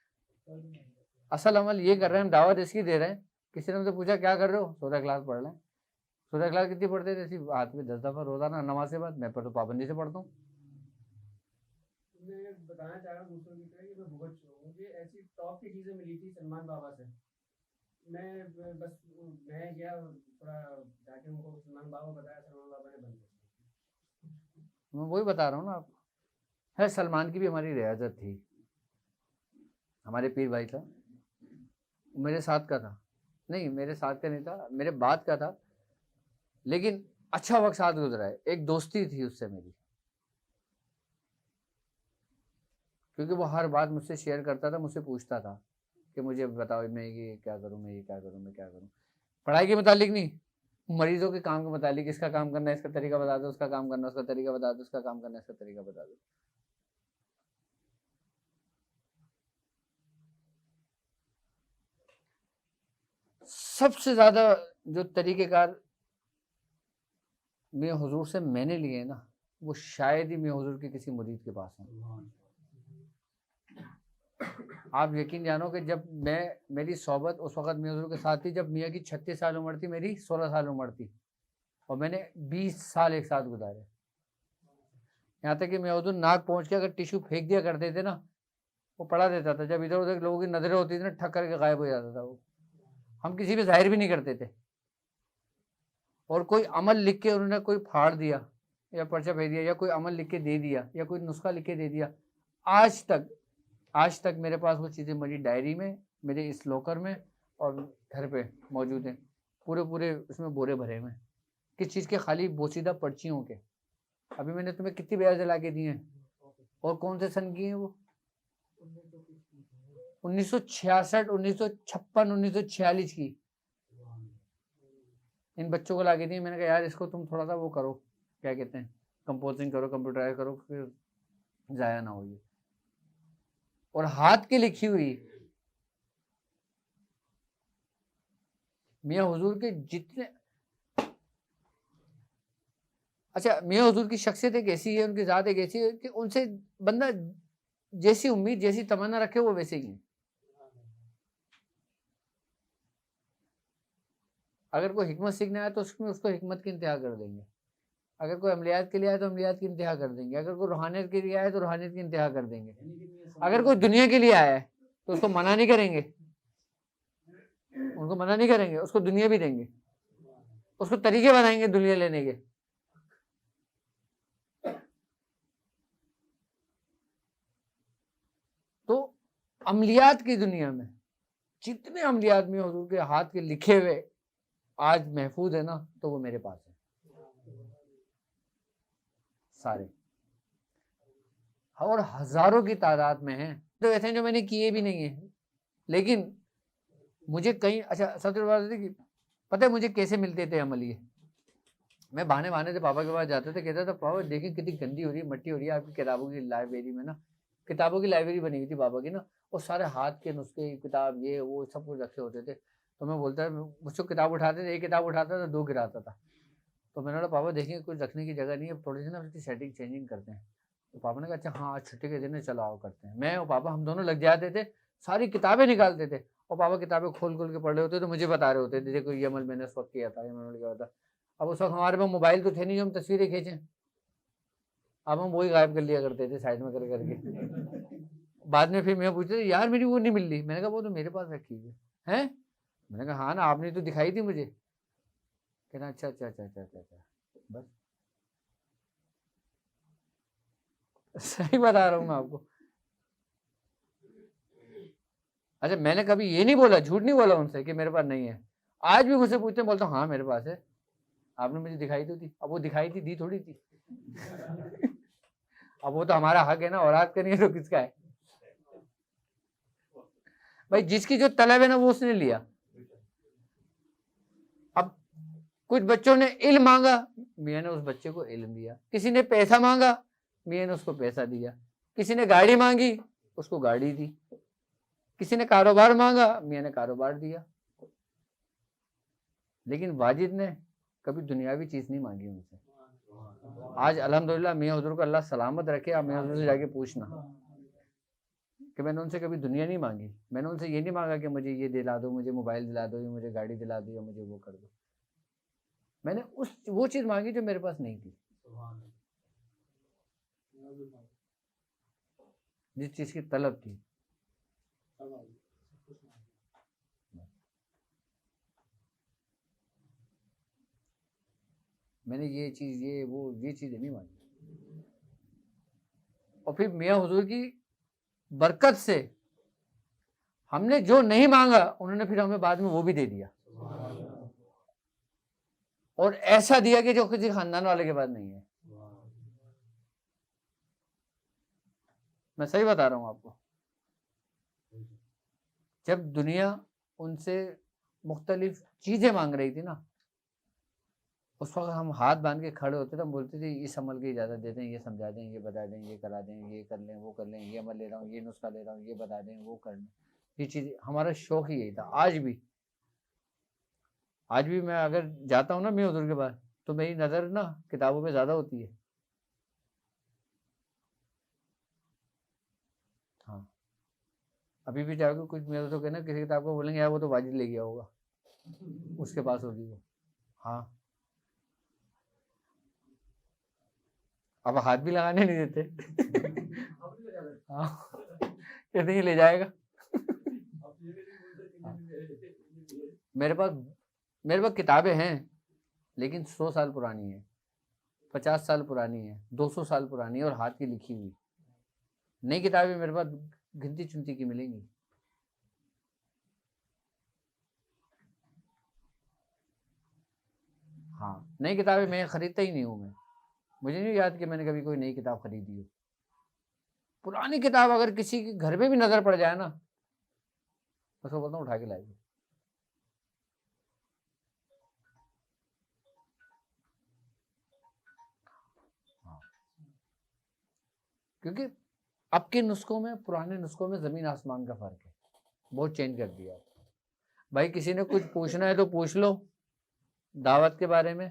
असल अमल ये कर रहे हैं, हम दावत इसकी दे रहे हैं, किसी ने हमसे पूछा क्या कर रहे हो, सूरह इखलास पढ़ लें। सूरह इखलास कितनी पढ़ते थे? सिर्फ हाथ में 10 दफा रोजाना नमाज के बाद। मैं पर तो पाबंदी से पढ़ता हूँ। मैं बताना चाह रहा हूँ दूसरों की तरह कि मैं भुगत चुका हूँ। मुझे ऐसी टॉप की चीज़ें मिली थी सलमान बाबा से। मैं बस मैं गया थोड़ा जाके उनको सलमान बाबा बताया, सलमान बाबा ने बंद कर दिया। मैं वही बता रहा हूँ ना आपको। है सलमान की भी हमारी रियाजत थी, हमारे पीर भाई था, मेरे साथ का था, नहीं मेरे साथ का नहीं था, मेरे बाद का था, लेकिन अच्छा वक्त साथ गुजरा है। एक दोस्ती थी उससे मेरी, क्योंकि वो हर बात मुझसे शेयर करता था, मुझसे पूछता था कि मुझे बताओ मैं ये क्या करूँ, मैं ये क्या करूँ, मैं क्या करूँ। पढ़ाई के मुतालिक नहीं, मरीजों के काम के मुतालिक, इसका काम करना है, इसका तरीका बता दो, उसका काम करना, उसका तरीका बता दो, उसका काम करना, इसका तरीका बता दो। सबसे ज्यादा जो तरीकेकार मियां हुजूर से मैंने लिए ना, वो शायद ही मियां हुजूर के किसी मुरीद के पास है। आप यकीन जानो कि जब मेरी सोबत उस वक्त मियां हुजूर के साथ थी जब मियां की 36 साल उम्र थी, मेरी 16 साल उम्र थी, और मैंने 20 साल एक साथ गुजारे। यहाँ तक कि मियां हुजूर नाक पहुंच के अगर टिश्यू फेंक दिया करते थे ना, वो पड़ा देता था। जब इधर उधर लोगों की नजरें होती थी ना, ठक करके गायब हो जाता था वो। हम किसी पे जाहिर भी नहीं करते थे। और कोई अमल लिख के उन्होंने कोई फाड़ दिया या पर्चा भेज दिया या कोई अमल लिख के दे दिया या कोई नुस्खा लिख के दे दिया, आज तक मेरे पास वो चीज़ें मेरी डायरी में, मेरे इस लॉकर में और घर पे मौजूद हैं। पूरे उसमें बोरे भरे हुए हैं, किस चीज़ के? खाली बोसीदा पर्चियों के। अभी मैंने तुम्हें कितनी ब्याज दिला के दी हैं, और कौन से सन की हैं वो? 1966, 1956, 1946 की। इन बच्चों को लाके दी। मैंने कहा यार इसको तुम थोड़ा सा वो करो, क्या कहते हैं, कंपोजिंग करो, कंप्यूटराइज करो, फिर जाया ना हो ये। और हाथ की लिखी हुई मियां हुजूर के जितने, अच्छा मियां हुजूर की शख्सियत एक ऐसी है, उनकी ज़ात एक ऐसी है कि उनसे बंदा जैसी उम्मीद जैसी तमन्ना रखे वो वैसे ही है। अगर कोई हिकमत सीखने आया तो उसमें उसको हिकमत की इंतहा कर देंगे। अगर कोई अमलियात के लिए आया तो अमलियात की इंतहा कर देंगे। अगर कोई रूहानियत के लिए आया तो रूहानियत की इंतहा कर देंगे। अगर कोई दुनिया के लिए आया है तो उसको मना नहीं करेंगे, उनको मना नहीं करेंगे, उसको दुनिया भी देंगे, उसको तरीके बताएंगे दुनिया लेने के। तो अमलियात की दुनिया में जितने अमलियात में हुजूर के हाथ के लिखे हुए आज महफूज है ना, तो वो मेरे पास है सारे, और हजारों की तादाद में हैं। तो ऐसे जो मैंने किए भी नहीं है, लेकिन मुझे कहीं, अच्छा सबसे बड़ी बात है कि पता है मुझे कैसे मिलते थे अमलिए? मैं बहाने बहाने से पापा के पास जाते थे, कहता था पापा देखिए कितनी गंदी हो रही है, मट्टी हो रही है आपकी किताबों की लाइब्रेरी में ना। किताबों की लाइब्रेरी बनी हुई थी पापा की ना, और सारे हाथ के नुस्खे किताब ये वो सब कुछ रखे होते थे। तो मैं बोलता, मुझसे किताब उठाते थे, एक किताब उठाता था 2 गिराता था। तो मैंने बोला पापा देखिए कुछ रखने की जगह नहीं है, थोड़ी सी ना उसकी सेटिंग चेंजिंग करते हैं। तो पापा ने कहा अच्छा हाँ आज छुट्टी के दिन है, चलो आओ करते हैं। मैं और पापा हम दोनों लग जाते थे, सारी किताबें निकालते थे, और पापा किताबें खोल खोल के पढ़ रहे होते तो मुझे बता रहे होते थे देखो ये अमल मैंने उस वक्त किया था, ये मैंने किया था। अब उस वक्त हमारे पास मोबाइल तो थे नहीं जो हम तस्वीरें खींचें, अब हम वही गायब कर लिया करते थे साइड में कर करके। बाद में फिर मैं पूछते यार मेरी वो नहीं मिल रही, मैंने कहा वो तो मेरे पास रखी हुई है। मैंने कहा हाँ ना आपने तो दिखाई थी मुझे। कहना अच्छा अच्छा अच्छा अच्छा अच्छा अच्छा, बस सही बता रहा हूँ मैं आपको। अच्छा मैंने कभी ये नहीं बोला, झूठ नहीं बोला उनसे कि मेरे पास नहीं है। आज भी मुझसे पूछते हैं, बोलता हूँ हाँ मेरे पास है, आपने मुझे दिखाई तो थी। अब वो दिखाई थी दी थोड़ी थी। अब वो तो हमारा हक है ना, औलाद का नहीं है तो किसका है भाई? जिसकी जो तलब है ना वो उसने लिया। अब कुछ बच्चों ने इल्म मांगा, मियाँ ने उस बच्चे को इल्म दिया। किसी ने पैसा मांगा, मियाँ ने उसको पैसा दिया। किसी ने गाड़ी मांगी, उसको गाड़ी दी। किसी ने कारोबार मांगा, मियाँ ने कारोबार दिया। लेकिन वाजिद ने कभी दुनियावी चीज नहीं मांगी उनसे। आज अल्हम्दुलिल्लाह मियाँ हुजूर को अल्लाह सलामत रखे। आप मियाँ हुजूर से जाके पूछना कि मैंने उनसे कभी दुनिया नहीं मांगी। मैंने उनसे ये नहीं मांगा कि मुझे ये दिला दो, मुझे मोबाइल दिला दो, या मुझे गाड़ी दिला दो, या मुझे वो कर दो। मैंने वो चीज मांगी जो मेरे पास नहीं थी, जिस चीज की तलब थी। मैंने ये चीज ये चीजें नहीं मांगी। और फिर मियाँ हुजूर की बरकत से हमने जो नहीं मांगा उन्होंने फिर हमें बाद में वो भी दे दिया, और ऐसा दिया कि जो किसी खानदान वाले के पास नहीं है। मैं सही बता रहा हूं आपको। जब दुनिया उनसे मुख्तलिफ चीजें मांग रही थी ना, उस वक्त हम हाथ बांध के खड़े होते थे, हम बोलते थे इस अमल की इजाज़त देते हैं, ये समझा दें, ये बता दें, ये करा दें, ये कर लें, वो कर लें, ये अमल ले रहा हूँ, ये नुस्खा ले रहा हूँ, ये बता दें, वो कर लें। ये चीज़ हमारा शौक ही यही था। आज भी मैं अगर जाता हूँ ना मियाँ हुजूर के पास, तो मेरी नज़र ना किताबों पे ज़्यादा होती है। हाँ अभी भी जाओगे कुछ मियाँ हुजूर के ना किसी किताब को बोलेंगे यार वो तो वाजिद ले गया होगा, उसके पास होगी वो। हाँ अब हाथ भी लगाने नहीं देते। हाँ कहते ही ले जाएगा। मेरे पास किताबें हैं, लेकिन 100 साल पुरानी है, 50 साल पुरानी है, 200 साल पुरानी है, और हाथ की लिखी हुई। नई किताबें मेरे पास गिनती चुनती की मिलेंगी। हाँ नई किताबें मैं खरीदता ही नहीं हूँ। मुझे नहीं याद कि मैंने कभी कोई नई किताब खरीदी हो। पुरानी किताब अगर किसी के घर में भी नजर पड़ जाए ना, उसको बोलता हूँ उठा के लाइए। हाँ। क्योंकि अब के नुस्खों में पुराने नुस्खों में जमीन आसमान का फर्क है, बहुत चेंज कर दिया भाई। किसी ने कुछ पूछना है तो पूछ लो, दावत के बारे में,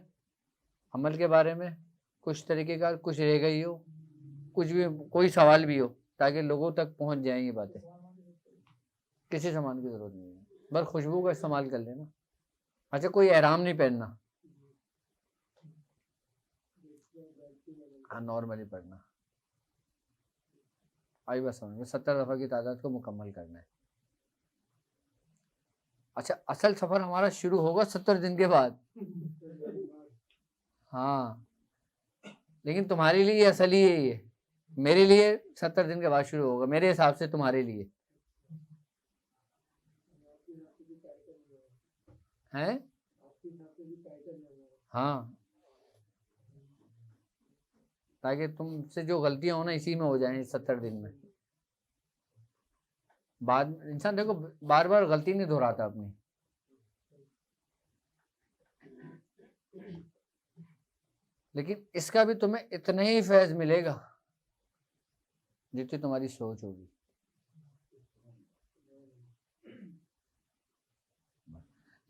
अमल के बारे में, कुछ तरीके का कुछ रह गई हो, कुछ भी कोई सवाल भी हो, ताकि लोगों तक पहुंच जाए ये बातें। किसी सामान की जरूरत नहीं है, बस खुशबू का इस्तेमाल कर लेना। अच्छा, कोई एहराम नहीं पहनना, हाँ नॉर्मली पढ़ना। आई बस समझ में, 70 दफ़ा की तादाद को मुकम्मल करना है। अच्छा, असल सफ़र हमारा शुरू होगा 70 दिन के बाद। हाँ, लेकिन तुम्हारे लिए असल ही है ये, मेरे लिए 70 दिन के बाद शुरू होगा, मेरे हिसाब से तुम्हारे लिए है। हाँ, ताकि तुमसे जो गलतियां हो ना इसी में हो जाएं 70 दिन में। बाद इंसान देखो बार बार गलती नहीं दोहराता अपनी। लेकिन इसका भी तुम्हें इतना ही फैज मिलेगा जितनी तुम्हारी सोच होगी।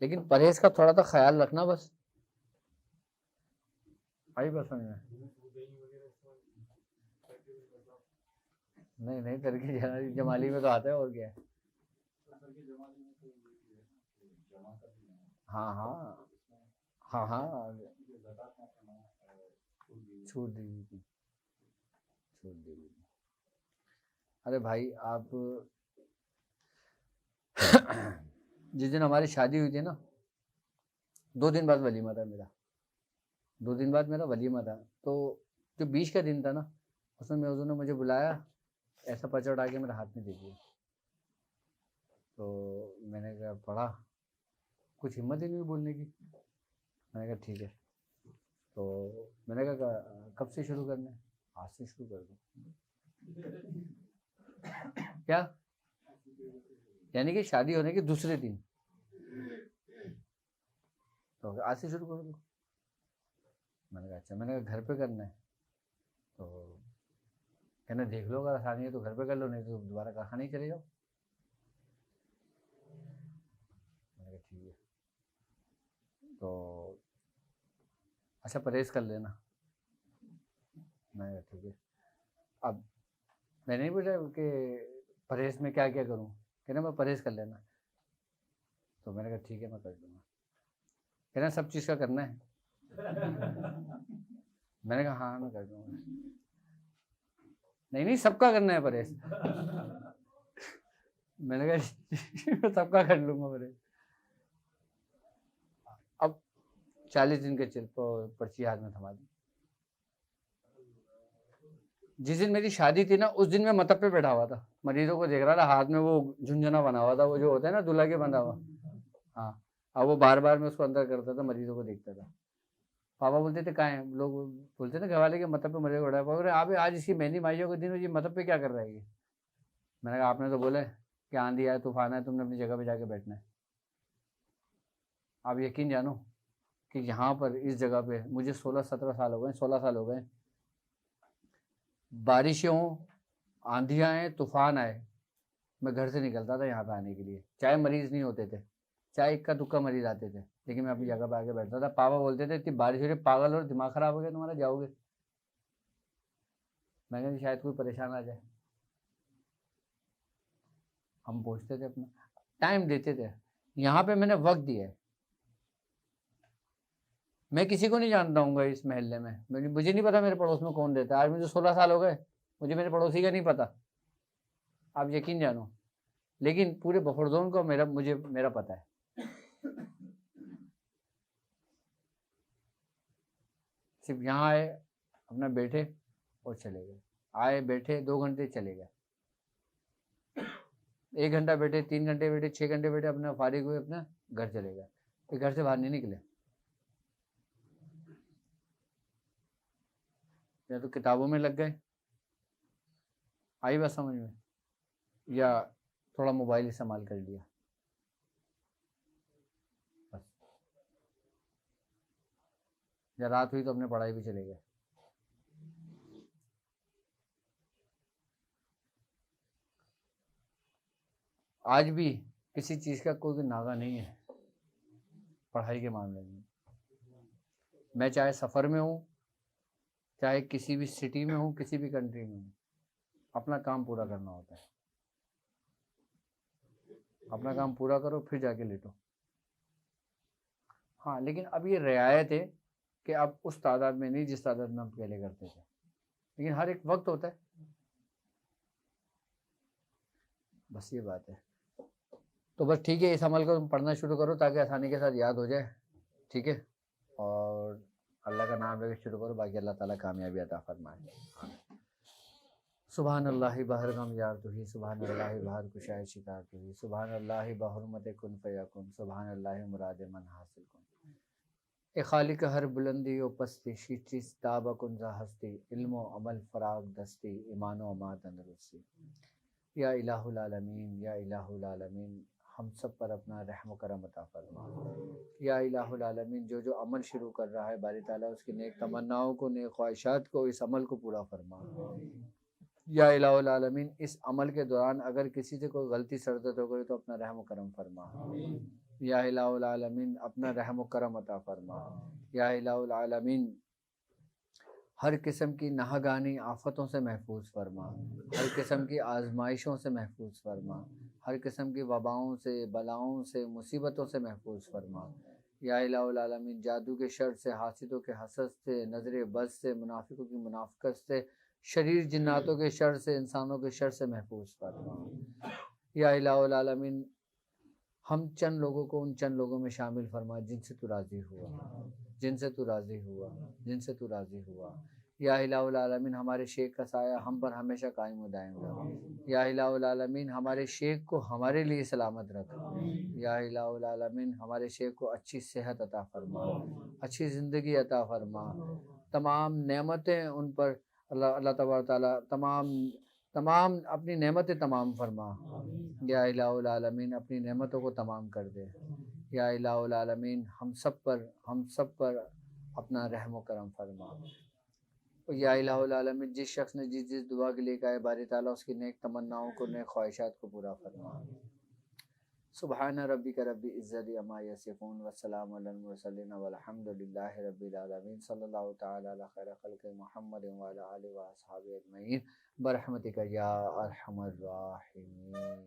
लेकिन परहेज का थोड़ा सा ख्याल रखना बस। आई बस समझ में। नहीं नहीं, तरकीब जमाली में तो आता है, और क्या है। हाँ हाँ हाँ हाँ, छूट दी थी, छूट दी थी। अरे भाई आप जिस दिन हमारी शादी हुई थी ना, 2 दिन बाद वलीमा था मेरा, 2 दिन बाद मेरा वलीमा था। तो जो 20 का दिन था ना, उसमें मेरे ने मुझे बुलाया, ऐसा पर्चा उठा के मेरे हाथ में दे दिया। तो मैंने कहा पढ़ा, कुछ हिम्मत ही नहीं बोलने की। मैंने कहा ठीक है। तो मैंने कहा कब से शुरू करना है? आज से शुरू कर दो। क्या? यानी कि शादी होने के दूसरे दिन। तो आज से शुरू कर दो। मैंने कहा अच्छा। मैंने कहा घर पे करना है? तो कहना देख लो, अगर आसानी है तो घर पे कर लो, नहीं तो दोबारा कारखाने ही चले जाओ। मैंने कहा ठीक है। तो अच्छा परहेज कर लेना। मैंने कहा ठीक है। अब मैंने नहीं पूछा कि परहेज में क्या क्या करूँ, कहना मैं परहेज कर लेना। तो मैंने कहा ठीक है मैं कर दूँगा। कहना सब चीज़ का करना है? मैंने कहा हाँ मैं कर दूँगा। नहीं नहीं, सबका करना है परहेज। मैंने कहा सबका कर लूँगा परहेज। अब 40 दिन के पर्ची हाथ में थमा दी। जिस दिन मेरी शादी थी ना, उस दिन मैं मतब पे बैठा हुआ था, मरीजों को देख रहा था, हाथ में वो झुंझुना बना हुआ था, वो जो होता है ना दूल्हा के बंधा हुआ। हाँ, अब वो बार बार मैं उसको अंदर करता था, मरीजों को देखता था। पापा बोलते थे कहाँ है, लोग बोलते थे घर वाले के मतब पे मरीजों को उठाया। पापा आप आज इसकी मेहंदी माइयों के दिन ये मतब पे क्या कर रहा है ये? मैंने कहा आपने तो बोला है कि आंधी आए तूफान है, तुमने अपनी जगह पे जाके बैठना है। आप यकीन जानो कि यहाँ पर इस जगह पे मुझे 16-17 साल हो गए, 16 साल हो गए। बारिशें हों, आंधियाँ आए, तूफान आए, मैं घर से निकलता था यहाँ पे आने के लिए, चाहे मरीज नहीं होते थे, चाहे इक्का दुक्का मरीज आते थे, लेकिन मैं अपनी जगह पे आके बैठता था। पापा बोलते थे इतनी बारिश हो रही, पागल और दिमाग खराब हो गया तुम्हारा, जाओगे? मैं कहती शायद कोई परेशान आ जाए। हम पूछते थे, अपना टाइम देते थे। यहाँ पे मैंने वक्त दिया है। मैं किसी को नहीं जानता हूँ इस मोहल्ले में, मुझे नहीं पता मेरे पड़ोस में कौन रहता है। आज मुझे 16 साल हो गए, मुझे मेरे पड़ोसी का नहीं पता, आप यकीन जानो। लेकिन पूरे बफर जोन को मेरा पता है। सिर्फ यहाँ आए, अपना बैठे और चले गए, आए बैठे 2 घंटे चले गए, 1 घंटा बैठे, 3 घंटे बैठे, 6 घंटे बैठे, अपना फारिग हुए, अपना घर चले गए, फिर घर से बाहर नहीं निकले। या तो किताबों में लग गए, आई बात समझ में, या थोड़ा मोबाइल इस्तेमाल कर लिया, बस। या रात हुई तो अपने पढ़ाई भी चले गए। आज भी किसी चीज़ का कोई नागा नहीं है पढ़ाई के मामले में। मैं चाहे सफ़र में हूँ, चाहे किसी भी सिटी में हूँ, किसी भी कंट्री में हूँ, अपना काम पूरा करना होता है। अपना काम पूरा करो फिर जाके लेटो। हाँ, लेकिन अब ये रियायत है कि अब उस तादाद में नहीं जिस तादाद में हम पहले करते थे, लेकिन हर एक वक्त होता है, बस ये बात है। तो बस ठीक है, इस अमल को तुम पढ़ना शुरू करो ताकि आसानी के साथ याद हो जाए, ठीक है। और अल्लाह का नाम लेकर शुरू करो, बाकी अल्लाह ताला कामयाबी अता फरमाए। सुबहान अल्लाह बहर गम यार तुही, सुबहान अल्लाह बहर कुशाय शिकार तुही, सुबहान अल्लाह बहरमत कुन फयाकुन, सुबहान अल्लाह मुराद मन हासिल कुन। ए खालिक हर बुलंदी व पस्ती, शीचिस ताबा कुन जा हस्ती, इल्म अमल फराग दस्ती, ईमान व अमा तंदरुस्ती। या इलाहुल आलमीन, या इलाहुल आलमीन, हम सब पर अपना रहम करम अता फरमा। या इलाहुल आलमीन, जो जो अमल शुरू कर रहा है बारी ताला उसकी नेक तमन्नाओं को, नेक ख्वाहिशात को, इस अमल को पूरा फरमा। या इलाहुल आलमीन, इस अमल के दौरान अगर किसी से कोई गलती सरदत हो गई तो अपना रहम करम फरमा। या इलाहुल आलमीन, अपना रहम करम अता फरमा। या इलाहुल आलमीन, हर किस्म की नाहगानी आफ़तों से महफूज फरमा, हर किस्म की आजमाइशों से महफूज फरमा, हर किस्म की वबाओं से, बलाओं से, मुसीबतों से महफूज फरमा। या इलाहुल आलमीन, जादू के शर से, हासिदों के हसद से, नज़र बद से, मुनाफिकों की मुनाफिकत से, शरीर जिन्नातों के शर से, इंसानों के शर से महफूज फरमा। या इलाहुल आलमीन, हम चंद लोगों को उन चंद लोगों में शामिल फरमा जिनसे तू राज़ी हुआ, जिनसे तू राज़ी हुआ, जिनसे तू राज़ी हुआ। या इलाहुल आलमीन, हमारे शेख का साया हम पर हमेशा कायम व दायम रख। या इलाहुल आलमीन, हमारे शेख को हमारे लिए सलामत रख। या इलाहुल आलमीन, हमारे शेख को अच्छी सेहत अता फरमा, अच्छी ज़िंदगी अता फरमा, तमाम नेमतें उन पर अल्लाह तबारक ताला तमाम अपनी नेमतें तमाम फरमा। या इलाहुल आलमीन, अपनी नेमतों को तमाम कर दे। या इलाहुल आलमीन, हम सब पर अपना रहम व करम फरमा। या इलाहुल आलमीन, जिस शख्स ने जिस जिस दुआ के लिए कहा है बारी ताला उसकी नेक तमन्नाओं को, नेक ख्वाहिशात को पूरा फरमा। सुबहान रब्बिका रब्बिल इज़्ज़ति अम्मा यसिफून व सलामुन अलल मुरसलीन वल्हम्दुलिल्लाहि रब्बिल आलमीन। सल्लल्लाहु तआला अला खैरि खल्क़ि मुहम्मद व अला आलिहि व अस्हाबिहि अजमईन बरहमतिका या अरहमर राहिमीन।